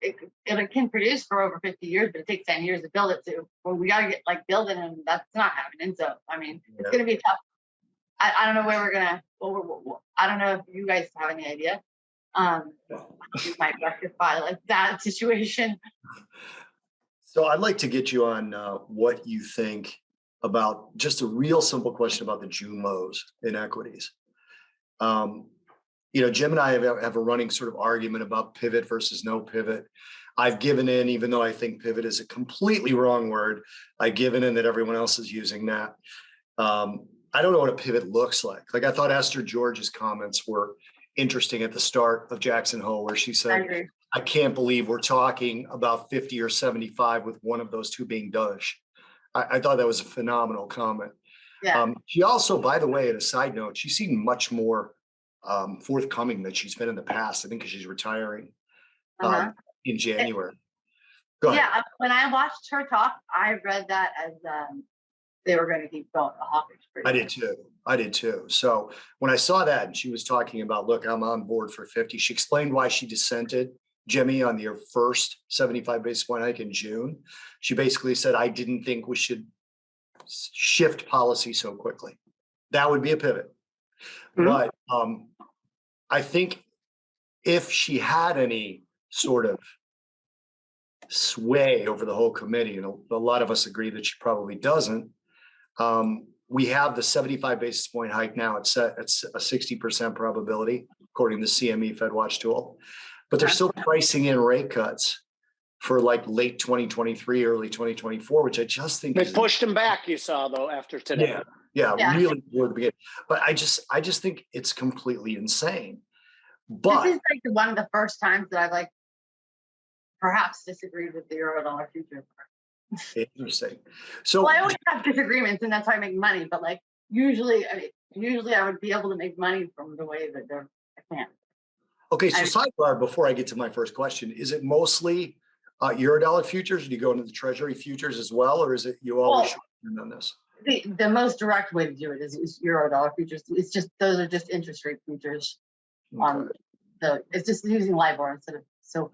it can produce for over 50 years, but it takes 10 years to build it. So well, we got to get building, and that's not happening. So I mean, it's going to be tough. I don't know where we're gonna. I don't know if you guys have any idea. You might rectify that situation. So I'd like to get you on what you think about just a real simple question about the June lows in equities. Jim and I have a running sort of argument about pivot versus no pivot. I've given in, even though I think pivot is a completely wrong word. I've given in that everyone else is using that. I don't know what a pivot looks like. I thought Esther George's comments were interesting at the start of Jackson Hole, where she said, I can't believe we're talking about 50 or 75 with one of those two being dovish. I thought that was a phenomenal comment. Yeah. She also, by the way, at a side note, she seemed much more forthcoming than she's been in the past. I think because she's retiring in January. Go ahead. Yeah, when I watched her talk, I read that as they were going to keep going hawkish. I did too. So when I saw that and she was talking about, look, I'm on board for 50, she explained why she dissented, Jimmy, on your first 75 basis point hike in June. She basically said, I didn't think we should shift policy so quickly. That would be a pivot. But I think if she had any sort of sway over the whole committee, and a lot of us agree that she probably doesn't, we have the 75 basis point hike now. It's a 60% probability, according to the CME FedWatch tool. But they're still pricing in rate cuts for late 2023, early 2024, which I just think they pushed them back. You saw though after today. Yeah. Really toward the beginning. But I just think it's completely insane. But this is one of the first times that I've perhaps disagreed with the Eurodollar future. Interesting. So I always have disagreements, and that's how I make money. But usually I would be able to make money from the way that I can't. Okay, so sidebar before I get to my first question, is it mostly Eurodollar futures? Do you go into the Treasury futures as well, or is it you always short on this? The most direct way to do it is Eurodollar futures. It's just those are just interest rate futures. It's just using LIBOR instead of SOFR.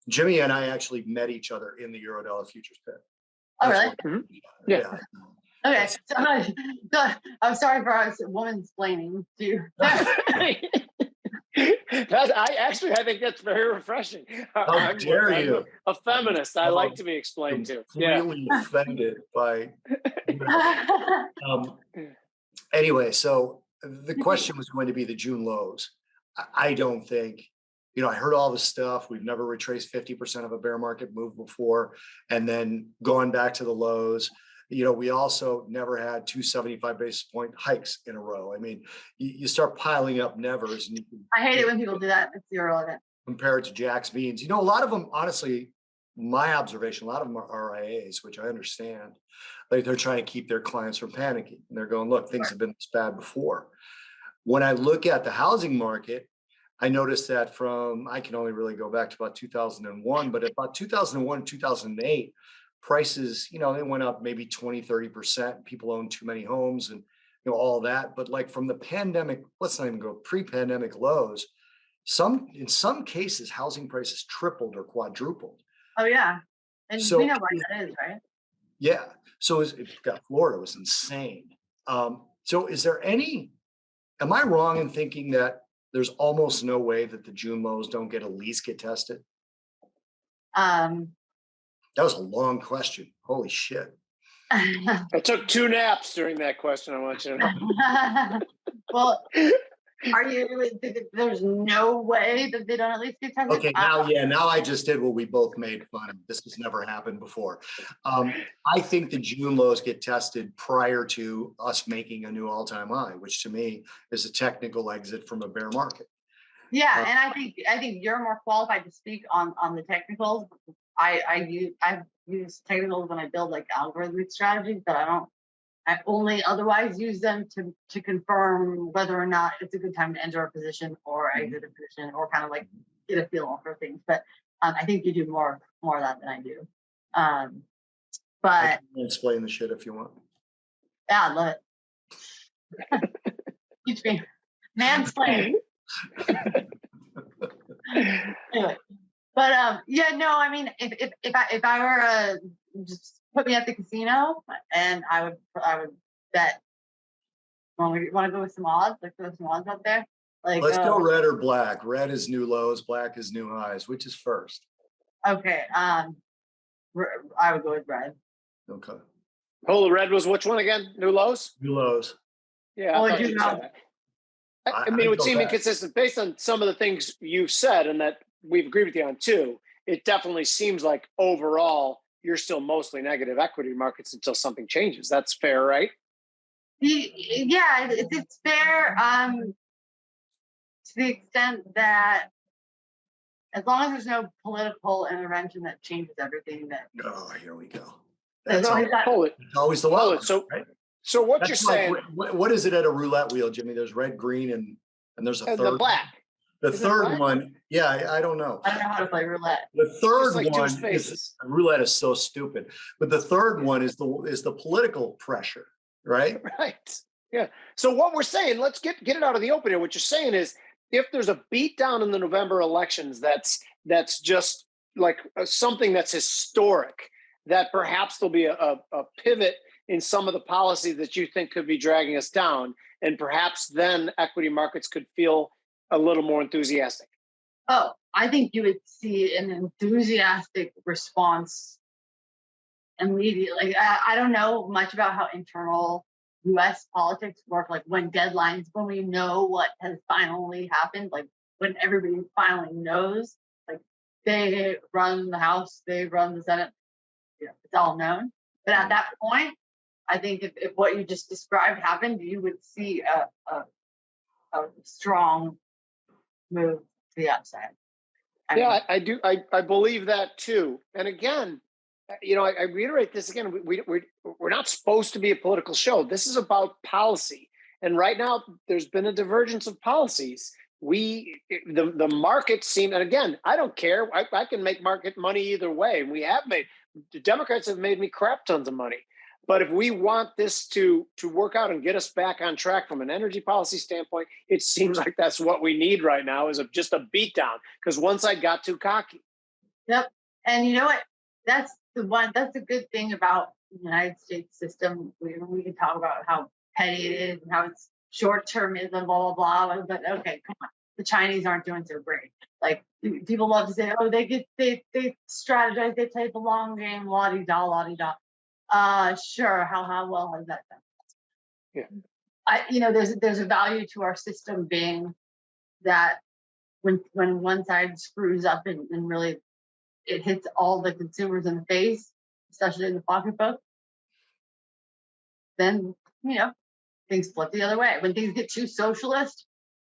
Jimmy and I actually met each other in the Eurodollar futures pit. Oh, really? Yeah. Okay. So I'm sorry for us woman-splaining too. I think that's very refreshing. How dare you? A feminist. I like to be explained to. Really offended by. Anyway, so the question was going to be the June lows. I don't think, I heard all this stuff. We've never retraced 50% of a bear market move before, and then going back to the lows. We also never had 275 basis point hikes in a row. I mean, you start piling up nevers. And I hate it when people do that. It's irrelevant. Compared to Jack's beans. A lot of them, honestly, my observation, a lot of them are RIAs, which I understand. They're trying to keep their clients from panicking. And they're going, look, things have been this bad before. When I look at the housing market, I noticed that I can only really go back to about 2001, but about 2001, 2008, prices, they went up maybe 20, 30%. People own too many homes and, all that. But from the pandemic, let's not even go pre-pandemic lows, in some cases, housing prices tripled or quadrupled. Oh, yeah. And we know why that is, right? Yeah. So Florida was insane. So am I wrong in thinking that there's almost no way that the June lows don't at least get tested? That was a long question. Holy shit. I took 2 naps during that question. I want you to know. Well, there's no way that they don't at least get tested? Okay, now I just did what we both made fun of. This has never happened before. I think the June lows get tested prior to us making a new all-time high, which to me is a technical exit from a bear market. Yeah, and I think you're more qualified to speak on the technicals. I've used technicals when I build algorithmic strategies, but I only otherwise use them to confirm whether or not it's a good time to enter a position or exit a position or kind of get a feel for things. But I think you do more of that than I do. But can explain the shit if you want. yeah, I love it. Teach me. Mansplain. Anyway. But yeah, no, I mean, if I were just put me at the casino and I would bet. Want to go with some odds? Like throw some odds out there. Like Let's go red or black. Red is new lows, black is new highs. Which is first? Okay. I would go with red. Okay. Hold, red was which one again? New lows? New lows. Yeah, Oh, I thought you you know. said that. I mean, it would seem inconsistent based on some of the things you've said and that we've agreed with you on too. It definitely seems like overall you're still mostly negative equity markets until something changes. That's fair, right? Yeah, it's fair to the extent that as long as there's no political intervention that changes everything, that Oh, here we go. there's That's always that. Hold it. always the Hold wild it. So, card, right? so what That's you're like, saying, what is it at a roulette wheel, Jimmy? There's red, green, and there's a the third. black. The Is it third black? one, yeah, I don't know. I don't know how to play roulette. The third Just like two one is spaces. roulette is so stupid. But the third one is the political pressure, right? Right. Yeah. So what we're saying, let's get it out of the open here. What you're saying is if there's a beatdown in the November elections that's just like something that's historic, that perhaps there'll be a pivot in some of the policy that you think could be dragging us down. And perhaps then equity markets could feel a little more enthusiastic. Oh, I think you would see an enthusiastic response immediately. I don't know much about how internal U.S. politics work, like when deadlines, when we know what has finally happened, like when everybody finally knows, like they run the House, they run the Senate, it's all known. But at that point, I think if what you just described happened, you would see a strong move to the upside. I do. I believe that too. And again, I reiterate this again. We're not supposed to be a political show. This is about policy. And right now, there's been a divergence of policies. The market seem, and again, I don't care. I can make market money either way. And the Democrats have made me crap tons of money. But if we want this to work out and get us back on track from an energy policy standpoint, it seems like that's what we need right now is just a beatdown. Because once I got too cocky. Yep. And you know what? That's the good thing about the United States system. We can talk about how petty it is and how it's short-termism, blah, blah, blah. But okay, come on. The Chinese aren't doing so great. Like people love to say, oh, they strategize, they play the long game, la-di-da, la-di-da. Sure. How well has that done? Yeah. There's a value to our system being that when one side screws up and really it hits all the consumers in the face, especially in the pocketbook, then things flip the other way. When things get too socialist,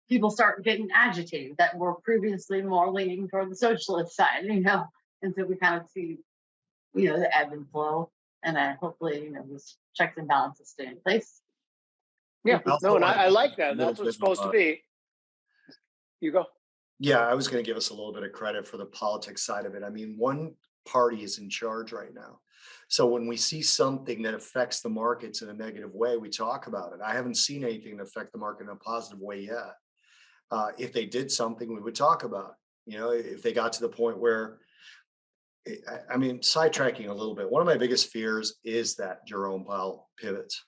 people start getting agitated that were previously more leaning toward the socialist side, and so we kind of see the ebb and flow. And hopefully, these checks and balances stay in place. Yeah, no, and I like that. That's what it's supposed to be. You go. Yeah, I was going to give us a little bit of credit for the politics side of it. I mean, one party is in charge right now. So when we see something that affects the markets in a negative way, we talk about it. I haven't seen anything that affect the market in a positive way yet. If they did something, we would talk about it. If they got to the point where, I mean, sidetracking a little bit, one of my biggest fears is that Jerome Powell pivots,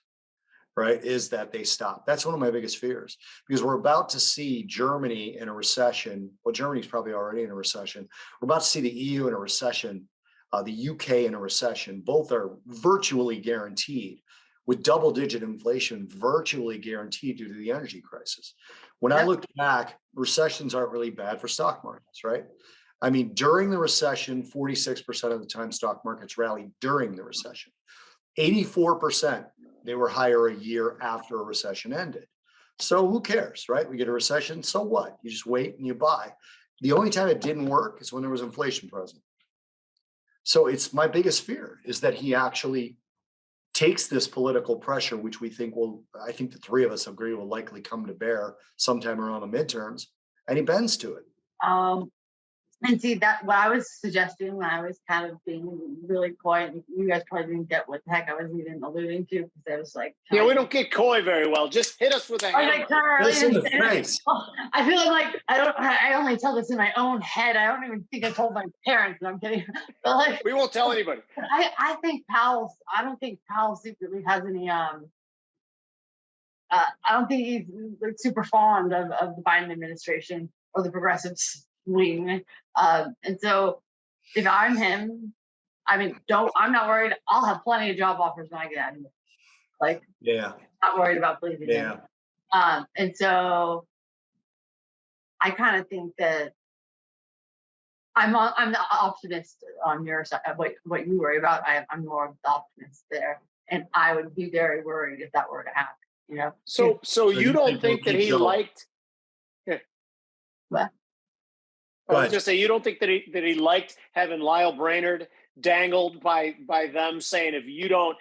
right? Is that they stop. That's one of my biggest fears because we're about to see Germany in a recession. Well, Germany's probably already in a recession. We're about to see the EU in a recession, the UK in a recession. Both are virtually guaranteed with double-digit inflation, virtually guaranteed due to the energy crisis. When I look back, recessions aren't really bad for stock markets, right? I mean, during the recession, 46% of the time stock markets rallied during the recession. 84%, they were higher a year after a recession ended. So who cares, right? We get a recession, so what? You just wait and you buy. The only time it didn't work is when there was inflation present. So it's my biggest fear is that he actually takes this political pressure, which I think the three of us agree will likely come to bear sometime around the midterms, and he bends to it. And see that what I was suggesting when I was kind of being really coy, and you guys probably didn't get what the heck I was even alluding to, because I was like, Yeah, we don't get coy very well. Just hit us with a hammer. This in the face. I feel like I only tell this in my own head. I don't even think I told my parents. No, I'm kidding. But like, We won't tell anybody. I don't think Powell secretly has any I don't think he's like super fond of the Biden administration or the progressives wing. And so if I'm him, I mean, I'm not worried. I'll have plenty of job offers when I get out of here. Like, Yeah. not worried about pleasing him. And so I kind of think that I'm the optimist on your side. What you worry about, I'm more of the optimist there, and I would be very worried if that were to happen. You know. So you don't think that he liked? What? I was just say you don't think that he liked having Lyle Brainerd dangled by them saying if you don't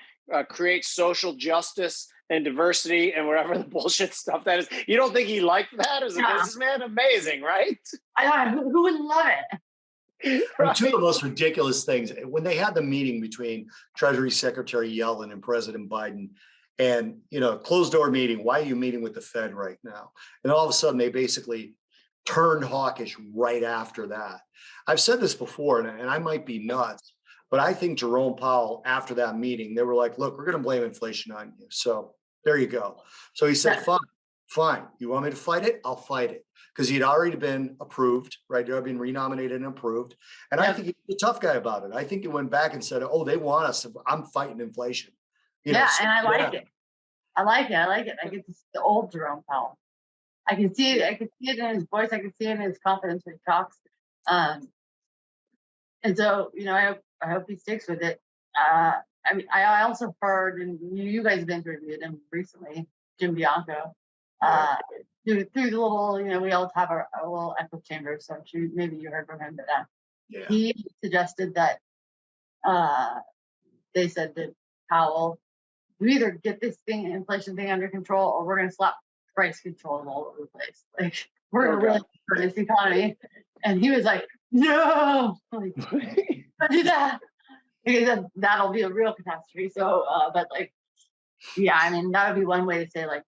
create social justice and diversity and whatever the bullshit stuff that is, you don't think he liked that as a businessman? Amazing, right? I know who would love it. Right. Two of the most ridiculous things when they had the meeting between Treasury Secretary Yellen and President Biden, and closed door meeting. Why are you meeting with the Fed right now? And all of a sudden, they basically turned hawkish right after that. I've said this before, and I might be nuts, but I think Jerome Powell, after that meeting, they were like, "Look, we're going to blame inflation on you." So there you go. So he said, "Fine. You want me to fight it? I'll fight it." Because he'd already been approved, right? He'd been renominated and approved. And I think he's a tough guy about it. I think he went back and said, "Oh, they want us. I'm fighting inflation." And I like it. I like it. I get to see the old Jerome Powell. I can see it. I can see it in his voice. I can see it in his confidence when he talks. And so, I hope he sticks with it. I mean, I also heard, and you guys have interviewed him recently, Jim Bianco, through the little, we all have our little echo chamber. So I'm sure maybe you heard from him, but he suggested that they said that Powell, we either get this inflation thing under control, or we're going to slap price control all over the place. Like, we're going to really hurt this economy. And he was like, "No, like, don't do that." Because that'll be a real catastrophe. So, but like, I mean, that would be one way to say, like,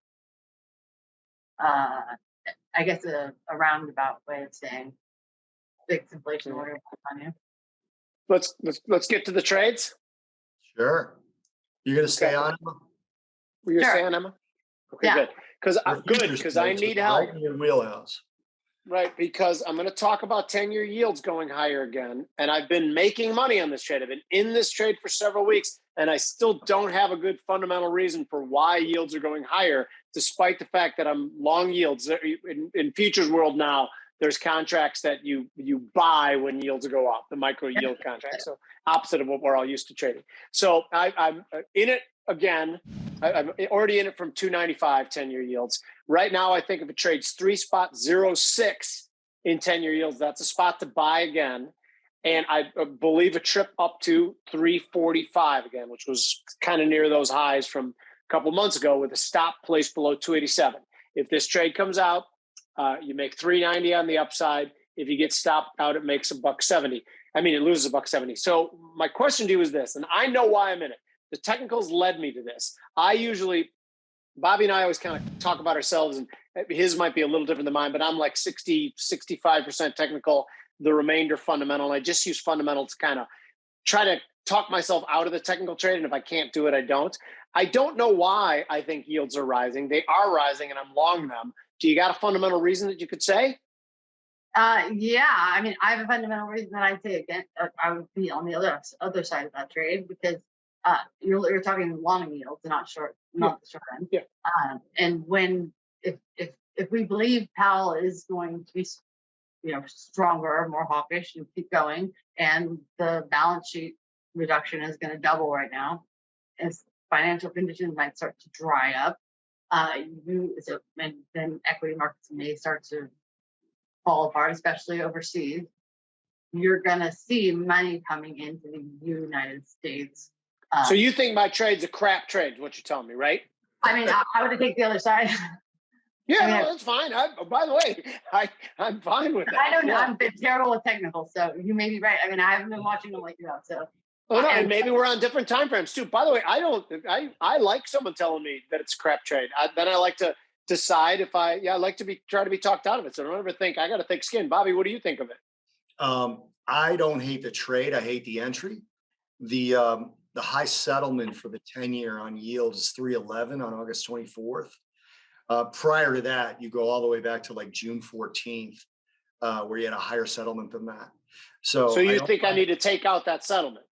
I guess a roundabout way of saying fix inflation order on you. Let's get to the trades. Sure. You're going to stay on him? Were you staying on him? Okay, good. Because I need help. Right in your wheelhouse. Right, because I'm going to talk about 10-year yields going higher again. And I've been making money on this trade. I've been in this trade for several weeks, and I still don't have a good fundamental reason for why yields are going higher, despite the fact that I'm long yields. In futures world now, there's contracts that you buy when yields go up, the micro yield contract. So opposite of what we're all used to trading. So I'm in it again. I'm already in it from 295 10-year yields. Right now, I think if it trades 3.06 in 10-year yields, that's a spot to buy again. And I believe a trip up to 345 again, which was kind of near those highs from a couple months ago, with a stop placed below 287. If this trade comes out, you make 390 on the upside. If you get stopped out, it makes $1.70. I mean, it loses $1.70. So my question to you is this, and I know why I'm in it. The technicals led me to this. Bobby and I always kind of talk about ourselves, and his might be a little different than mine, but I'm like 65% technical, the remainder fundamental. And I just use fundamental to kind of try to talk myself out of the technical trade. And if I can't do it, I don't. I don't know why I think yields are rising. They are rising, and I'm long them. Do you got a fundamental reason that you could say? I mean, I have a fundamental reason that I'd say again, I would be on the other side of that trade, because you're talking long yields, not the short end. Yeah. And if we believe Powell is going to be, stronger, more hawkish, and keep going, and the balance sheet reduction is going to double right now, as financial conditions might start to dry up, and then equity markets may start to fall apart, especially overseas. You're going to see money coming into the United States. So you think my trade's a crap trade, is what you're telling me, right? I mean, I would take the other side. Yeah, I mean, no, that's fine. By the way, I'm fine with that. I don't know. Yeah. I'm a bit terrible with technical, so you may be right. I mean, I haven't been watching them like you have, so. Oh no, and And maybe we're on different time frames too. By the way, I like someone telling me that it's a crap trade. Then I like to decide if I like to try to be talked out of it. So don't ever think I got a thick skin. Bobby, what do you think of it? I don't hate the trade. I hate the entry. The high settlement for the 10-year on yield is 311 on August 24th. Prior to that, you go all the way back to like June 14th, where you had a higher settlement than that. So you think I need to take out that settlement?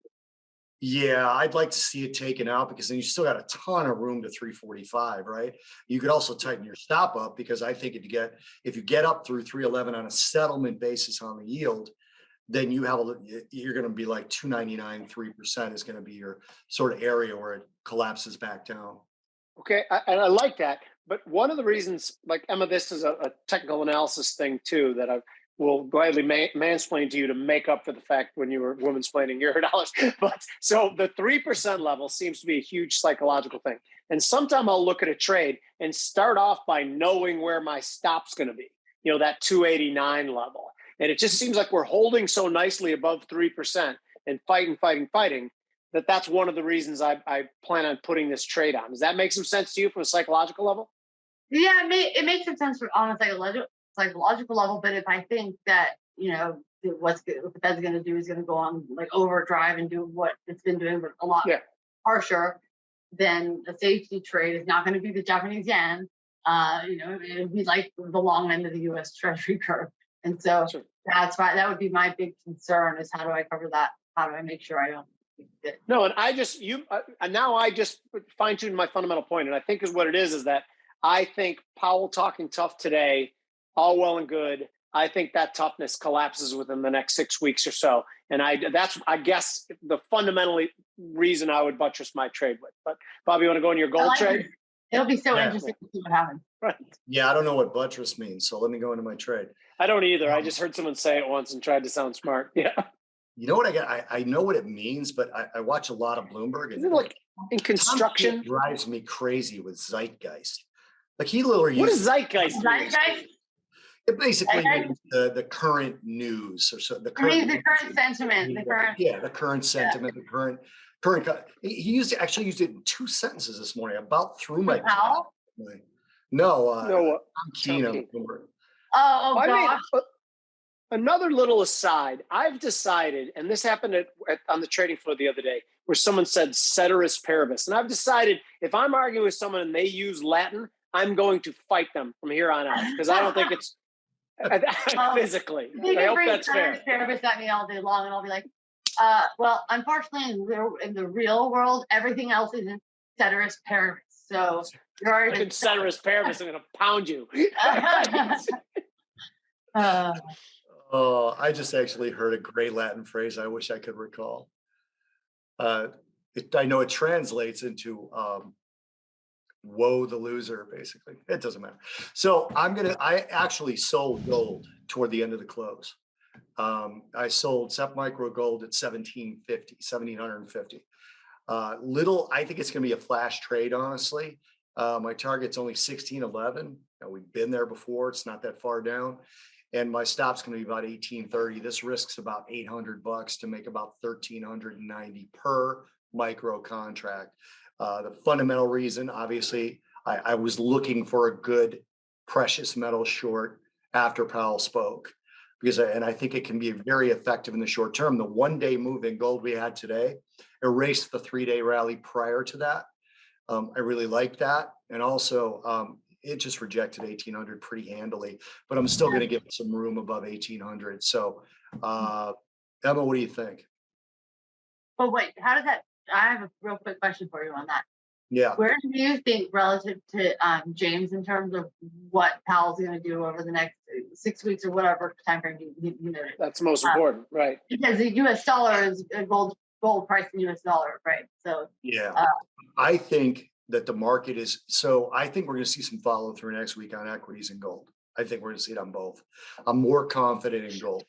Yeah, I'd like to see it taken out because then you still got a ton of room to 345, right? You could also tighten your stop up because I think if you get up through 311 on a settlement basis on the yield, then you're going to be like 299, 3% is going to be your sort of area where it collapses back down. Okay, and I like that. But one of the reasons, like Emma, this is a technical analysis thing too that I will gladly mansplain to you to make up for the fact when you were womansplaining your dollars. But so the 3% level seems to be a huge psychological thing. And sometime I'll look at a trade and start off by knowing where my stop's going to be, that 289 level. And it just seems like we're holding so nicely above 3% and fighting, that's one of the reasons I plan on putting this trade on. Does that make some sense to you from a psychological level? Yeah, it makes some sense on a psychological level. But if I think that, what the Fed's going to do is going to go on like overdrive and do what it's been doing, but a lot harsher, then a safety trade is not going to be the Japanese yen. It would be like the long end of the U.S. Treasury curve. And so that's why that would be my big concern is how do I cover that? How do I make sure I don't? No, and I just fine tuned my fundamental point, and I think is what it is that I think Powell talking tough today, all well and good. I think that toughness collapses within the next 6 weeks or so, and that's I guess the fundamentally reason I would buttress my trade with. But Bobby, you want to go in your gold trade? It'll be so interesting to see what happens. Right. Yeah, I don't know what buttress means, so let me go into my trade. I don't either. I just heard someone say it once and tried to sound smart. Yeah. You know what I got? I know what it means, but I watch a lot of Bloomberg. Isn't it like in construction? Tom drives me crazy with zeitgeist. Like he literally what is zeitgeist? Zeitgeist? It basically means the current news or so. The current sentiment. The current sentiment. The current. He actually used it in 2 sentences this morning. About through my. No, I'm keen on Bloomberg. Oh gosh. Another little aside, I've decided, and this happened on the trading floor the other day, where someone said ceteris paribus. And I've decided if I'm arguing with someone and they use Latin, I'm going to fight them from here on out because I don't think it's physically. I hope that's fair. Ceteris paribus at me all day long, and I'll be like, well, unfortunately, in the real world, everything else is in ceteris paribus. So you're already in ceteris paribus. I'm going to pound you. I just actually heard a great Latin phrase I wish I could recall. I know it translates into woe the loser, basically. It doesn't matter. So I actually sold gold toward the end of the close. I sold SEP Micro Gold at 1750. I think it's going to be a flash trade, honestly. My target's only 1611. We've been there before. It's not that far down. And my stop's going to be about 1830. This risks about $800 to make about 1390 per micro contract. The fundamental reason, obviously, I was looking for a good precious metal short after Powell spoke, and I think it can be very effective in the short term. The 1-day move in gold we had today erased the 3-day rally prior to that. I really like that, and also it just rejected 1800 pretty handily, but I'm still going to give it some room above 1800. So, Emma, what do you think? Well, wait, how does that? I have a real quick question for you on that. Yeah. Where do you think relative to James in terms of what Powell's going to do over the next 6 weeks or whatever time frame you noted? That's most important, right? Because the U.S. dollar is gold price in U.S. dollar, right? So yeah, I think that the market is. So I think we're going to see some follow through next week on equities and gold. I think we're going to see it on both. I'm more confident in gold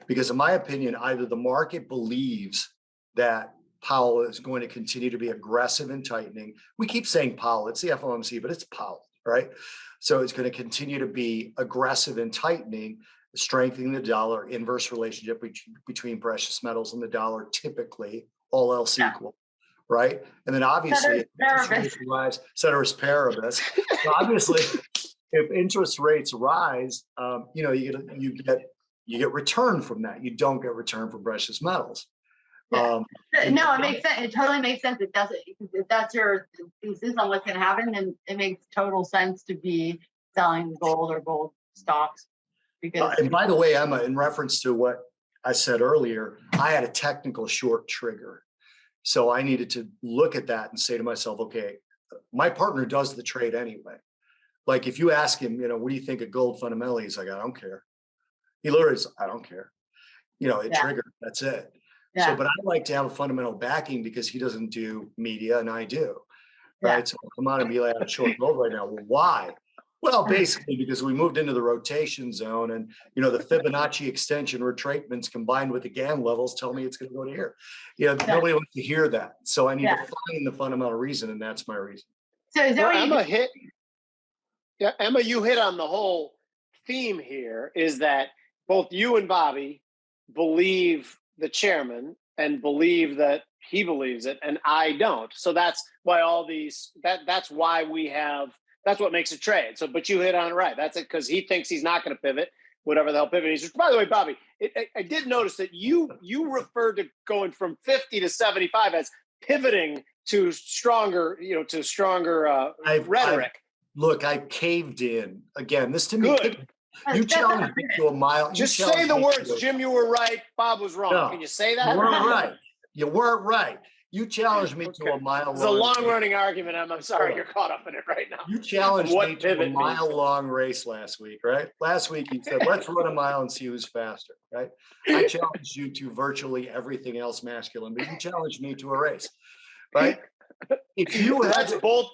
because, in my opinion, either the market believes that Powell is going to continue to be aggressive in tightening. We keep saying Powell, it's the FOMC, but it's Powell, right? So it's going to continue to be aggressive and tightening, strengthening the dollar, inverse relationship between precious metals and the dollar, typically, all else equal, right? And then obviously, ceteris paribus. So obviously, if interest rates rise, you get return from that. You don't get return from precious metals. No, it makes sense. It totally makes sense. It doesn't. If that's your thesis on what's going to happen, then it makes total sense to be selling gold or gold stocks. Because and by the way, Emma, in reference to what I said earlier, I had a technical short trigger, so I needed to look at that and say to myself, okay, my partner does the trade anyway. Like if you ask him, what do you think of gold fundamentally? He's like, I don't care. He literally says, I don't care. It triggered. That's it. Yeah. So, but I like to have a fundamental backing because he doesn't do media and I do, right? Yeah. So I'll come on and be like, I'm short gold right now. Well, why? Well, basically because we moved into the rotation zone and, the Fibonacci extension retracements combined with the GAN levels tell me it's going to go to here. Nobody wants to hear that. So I need to find the fundamental reason, and that's my reason. So is that Emma, you hit on the whole theme here is that both you and Bobby believe the chairman and believe that he believes it and I don't. So that's why that's why that's what makes a trade. So, but you hit on it right. That's it. Because he thinks he's not going to pivot, whatever the hell pivot. He's by the way, Bobby, I did notice that you referred to going from 50 to 75 as pivoting to stronger, rhetoric. Look, I caved in again. This to me, good. You challenged me to a mile. Just say the words, Jim, you were right. Bob was wrong. No, can you say that? You weren't right. You weren't right. You challenged me to a mile long. It's a long-running argument, I'm sorry you're caught up in it right now. You challenged me to a mile-long race last week, right? Last week you said, let's run a mile and see who's faster, right? I challenged you to virtually everything else masculine, but you challenged me to a race, right? If you That's both.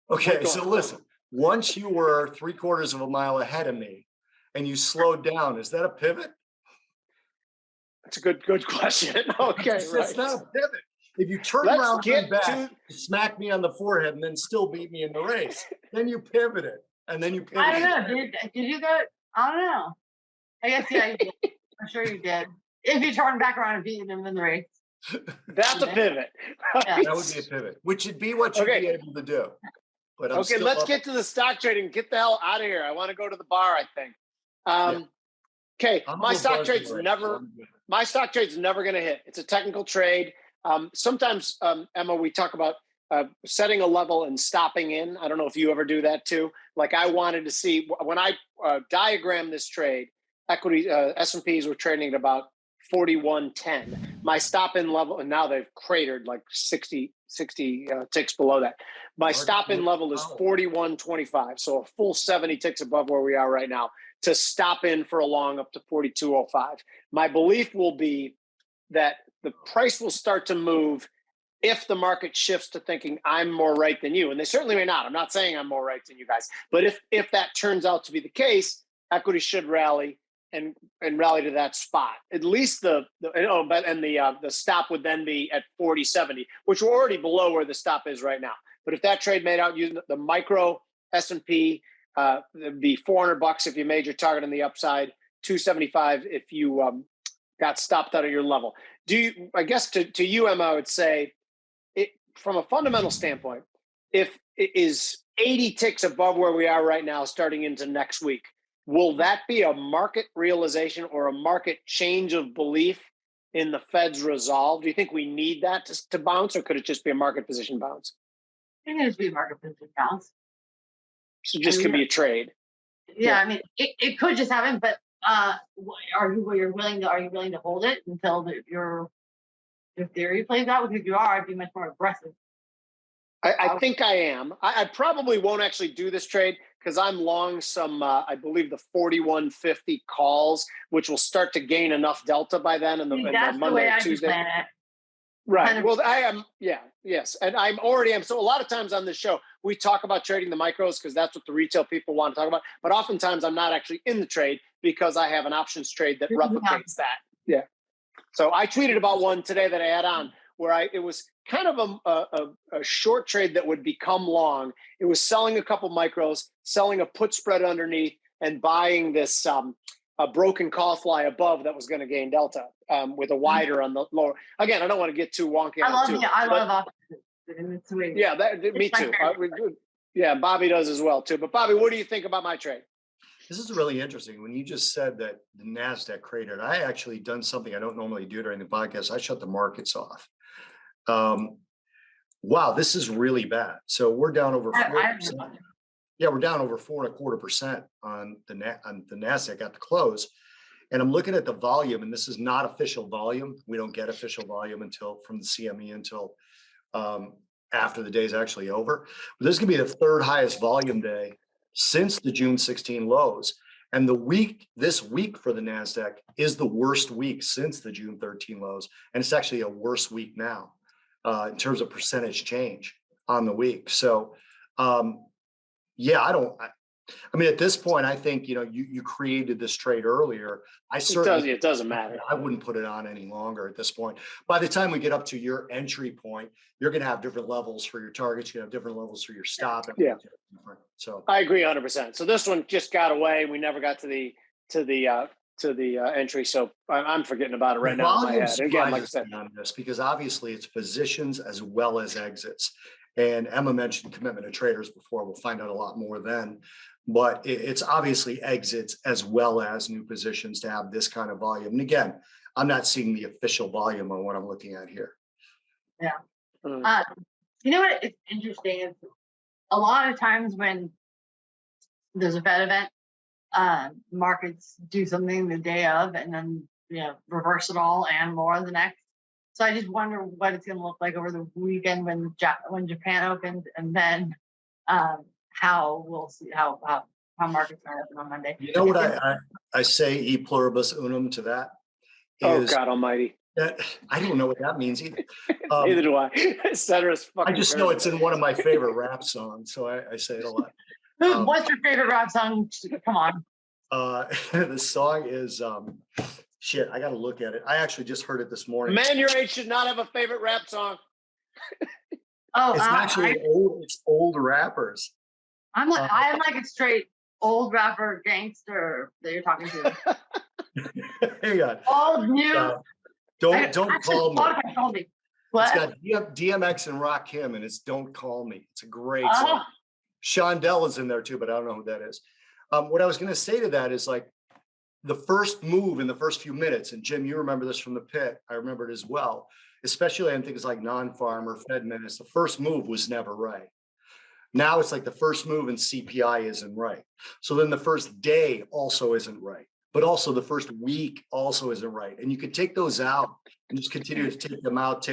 Okay, so listen. Once you were 3/4 of a mile ahead of me, and you slowed down, is that a pivot? That's a good question. Okay, it's not a pivot. If you turn around and back, smack me on the forehead, and then still beat me in the race, then you pivoted, and then you pivoted. I don't know. Did you go? I don't know. I guess you did. I'm sure you did. If you turn back around and beat him in the race, that's a pivot. Yeah. That would be a pivot, which would be what you'd be able to do. But let's get to the stock trading. Get the hell out of here. I want to go to the bar, I think. Okay, my stock trade's never going to hit. It's a technical trade. Sometimes, Emma, we talk about setting a level and stopping in. I don't know if you ever do that too. Like I wanted to see when I diagrammed this trade, equity S&Ps were trading at about 41.10. My stop in level, and now they've cratered like 60 ticks below that. My stop in level is 41.25. So a full 70 ticks above where we are right now to stop in for a long up to 42.05. My belief will be that the price will start to move if the market shifts to thinking I'm more right than you. And they certainly may not. I'm not saying I'm more right than you guys. But if that turns out to be the case, equity should rally and rally to that spot. At least the stop would then be at 40.70, which we're already below where the stop is right now. But if that trade made out using the micro S&P, it'd be $400 if you made your target on the upside, $275 if you got stopped out of your level. I guess to you, Emma, I would say from a fundamental standpoint, if it is 80 ticks above where we are right now, starting into next week, will that be a market realization or a market change of belief in the Fed's resolve? Do you think we need that to bounce, or could it just be a market position bounce? I think it should be a market position bounce. So just could be a trade. Yeah, I mean, it could just happen, but are you willing to hold it until your theory plays out? Because if you are, I'd be much more aggressive. I think I am. I probably won't actually do this trade because I'm long some, I believe the 41.50 calls, which will start to gain enough delta by then in the Monday or Tuesday. Right. Well, I am. Yeah. Yes. And I'm already am. So a lot of times on this show, we talk about trading the micros because that's what the retail people want to talk about. But oftentimes I'm not actually in the trade because I have an options trade that replicates that. Yeah. So I tweeted about one today that I had on where it was kind of a short trade that would become long. It was selling a couple micros, selling a put spread underneath, and buying this a broken call fly above that was going to gain delta with a wider on the lower. Again, I don't want to get too wonky. I love opposites. It's sweet. Yeah, me too. Yeah, Bobby does as well too. But Bobby, what do you think about my trade? This is really interesting. When you just said that the NASDAQ cratered, I actually done something I don't normally do during the podcast. I shut the markets off. Wow, this is really bad. So we're down over 4%. Yeah, we're down over 4.25% on the NASDAQ at the close. And I'm looking at the volume, and this is not official volume. We don't get official volume from the CME until after the day is actually over. But this is going to be the third highest volume day since the June 16 lows. And this week for the NASDAQ is the worst week since the June 13 lows. And it's actually a worse week now in terms of percentage change on the week. So, yeah, I mean, at this point, I think, you created this trade earlier. It doesn't matter. I wouldn't put it on any longer at this point. By the time we get up to your entry point, you're going to have different levels for your targets. You're going to have different levels for your stop. Yeah. So I agree 100%. So this one just got away. We never got to the entry. So I'm forgetting about it right now in my head. Again, like I said, on this because obviously it's positions as well as exits. And Emma mentioned commitment to traders before. We'll find out a lot more then. But it's obviously exits as well as new positions to have this kind of volume. And again, I'm not seeing the official volume on what I'm looking at here. Yeah. You know what? It's interesting. Is a lot of times when there's a Fed event, markets do something the day of and then reverse it all and more the next. So I just wonder what it's going to look like over the weekend when Japan opens, and then how we'll see how markets are open on Monday. You know what I say e pluribus unum to that? Oh God Almighty! I don't know what that means either. Neither do I. Ceteris fucking. I just know it's in one of my favorite rap songs, so I say it a lot. What's your favorite rap song? Come on. The song is shit. I got to look at it. I actually just heard it this morning. Man your age should not have a favorite rap song. Oh, it's actually old rappers. I'm like a straight old rapper gangster that you're talking to. Hang on. Old new. Don't call me. What? It's got DMX and Rakim, and it's "Don't Call Me." It's a great song. Shondell is in there too, but I don't know who that is. What I was going to say to that is like the first move in the first few minutes, and Jim, you remember this from the pit. I remember it as well, especially on things like non-farm or Fed minutes. The first move was never right. Now it's like the first move in CPI isn't right. So then the first day also isn't right, but also the first week also isn't right. And you could take those out and just continue to take them out,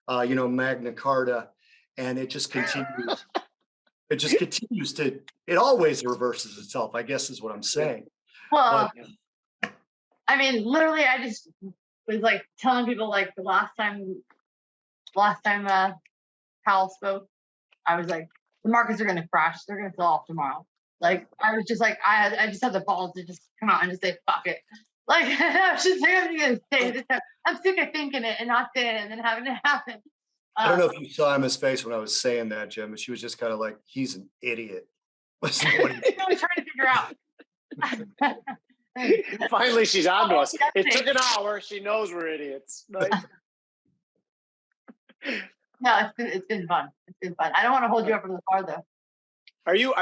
Magna Carta, and it just continues. It always reverses itself, I guess is what I'm saying. Well, I mean, literally, I just was like telling people like the last time Powell spoke, I was like, the markets are going to crash. They're going to sell off tomorrow. Like, I was just like, I just had the balls to just come out and just say, fuck it. Like, I was just like, I'm going to say this. I'm sick of thinking it and not saying it and then having it happen. I don't know if you saw Emma's face when I was saying that, Jim, but she was just kind of like, he's an idiot. Listen to what I was trying to figure out. Finally, she's on to us. It took an hour. She knows we're idiots. Right? No, it's been fun. It's been fun. I don't want to hold you up from the far though. Are you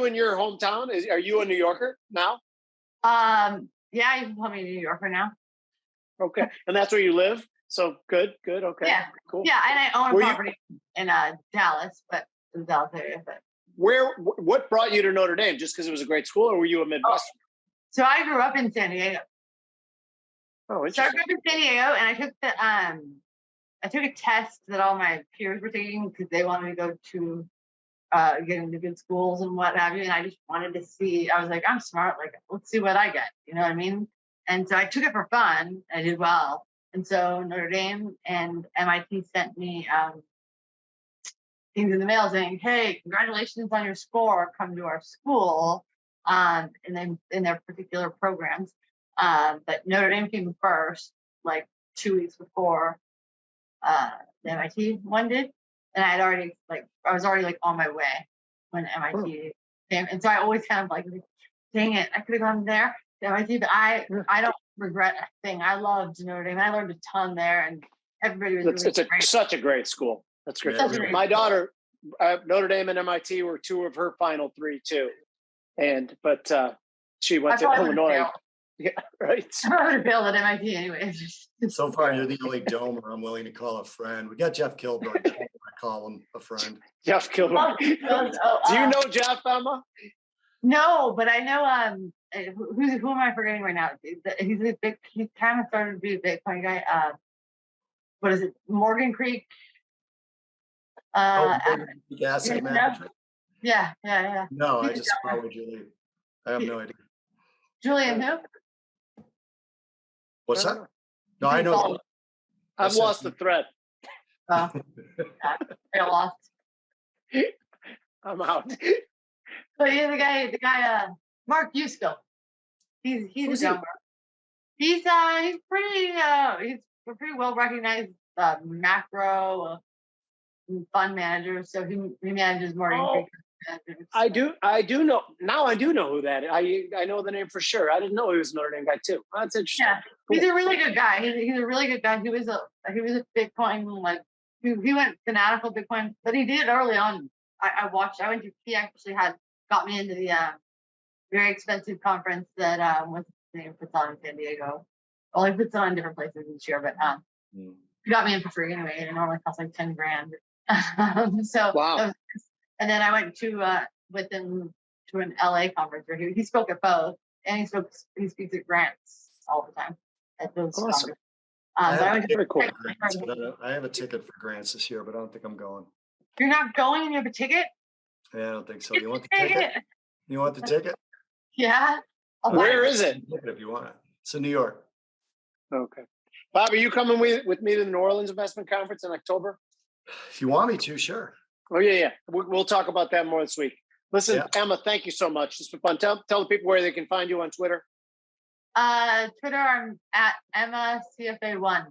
in your hometown? Are you a New Yorker now? Yeah, you can call me a New Yorker now. Okay, and that's where you live. So good. Okay, yeah, cool. Yeah, and I own a property in Dallas, but in the Dallas area. But what brought you to Notre Dame? Just because it was a great school, or were you a Midwestern? So I grew up in San Diego. Oh, interesting. So I grew up in San Diego, and I took a test that all my peers were taking because they wanted to go to get into good schools and what have you. And I just wanted to see. I was like, I'm smart. Like, let's see what I get. You know what I mean? And so I took it for fun. I did well. And so Notre Dame and MIT sent me things in the mail saying, hey, congratulations on your score. Come to our school. And then in their particular programs. But Notre Dame came first, like 2 weeks before the MIT one did, and I was already like on my way when MIT came, and so I always kind of like, dang it, I could have gone there to MIT, but I don't regret a thing. I loved Notre Dame. I learned a ton there, and everybody was really great. Such a great school. That's great. Yeah, My daughter, Notre Dame and MIT were two of her final three too, but she went to Illinois. Yeah, right. I would have failed at MIT anyway. So far, you're the only domer I'm willing to call a friend. We got Jeff Kilburn. I call him a friend. Jeff Kilburn. Do you know Jeff, Emma? No, but I know who am I forgetting right now? He's a big. He kind of started to be a Bitcoin guy. What is it? Morgan Creek. Asset management. Yeah. No, I just followed Julian. I have no idea. Julian who? What's that? No, I know. I've lost the thread. I lost. I'm out. But yeah, the guy, Mark Yusko. He's a drummer. He's pretty well recognized macro fund manager. So he manages Morgan Creek. I do know now. I do know who that is. I know the name for sure. I didn't know he was a Notre Dame guy too. That's interesting. Yeah, cool. He's a really good guy. He's a really good guy. He was a Bitcoin he went fanatical Bitcoin, but he did early on. He actually got me into the very expensive conference that what's his name puts on in San Diego. Well, he puts it on in different places each year, but he got me in for free anyway. It normally costs like $10,000. So wow. And then I went with him to an LA conference where he spoke at both, and he speaks at grants all the time at those awesome. conferences. I have a ticket for grants this year, but I don't think I'm going. You're not going and you have a ticket? Yeah, I don't think so. You want the ticket? You want the ticket? Yeah. Where is it? If you want it. It's in New York. Okay. Bob, are you coming with me to the New Orleans Investment Conference in October? If you want me to, sure. Oh, yeah. We'll talk about that more this week. Listen, Emma, thank you so much. It's been fun. Tell the people where they can find you on Twitter. Twitter, I'm at Emma CFA1.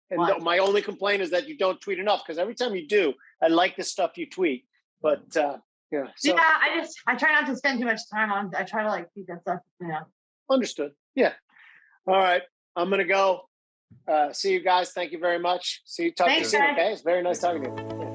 And my only complaint is that you don't tweet enough, because every time you do, I like the stuff you tweet. But yeah. So, I try not to spend too much time on. I try to keep that stuff. Understood. Yeah. All right. I'm gonna go. See you guys. Thank you very much. Talk to you soon. Okay. It's very nice talking to you. Yeah.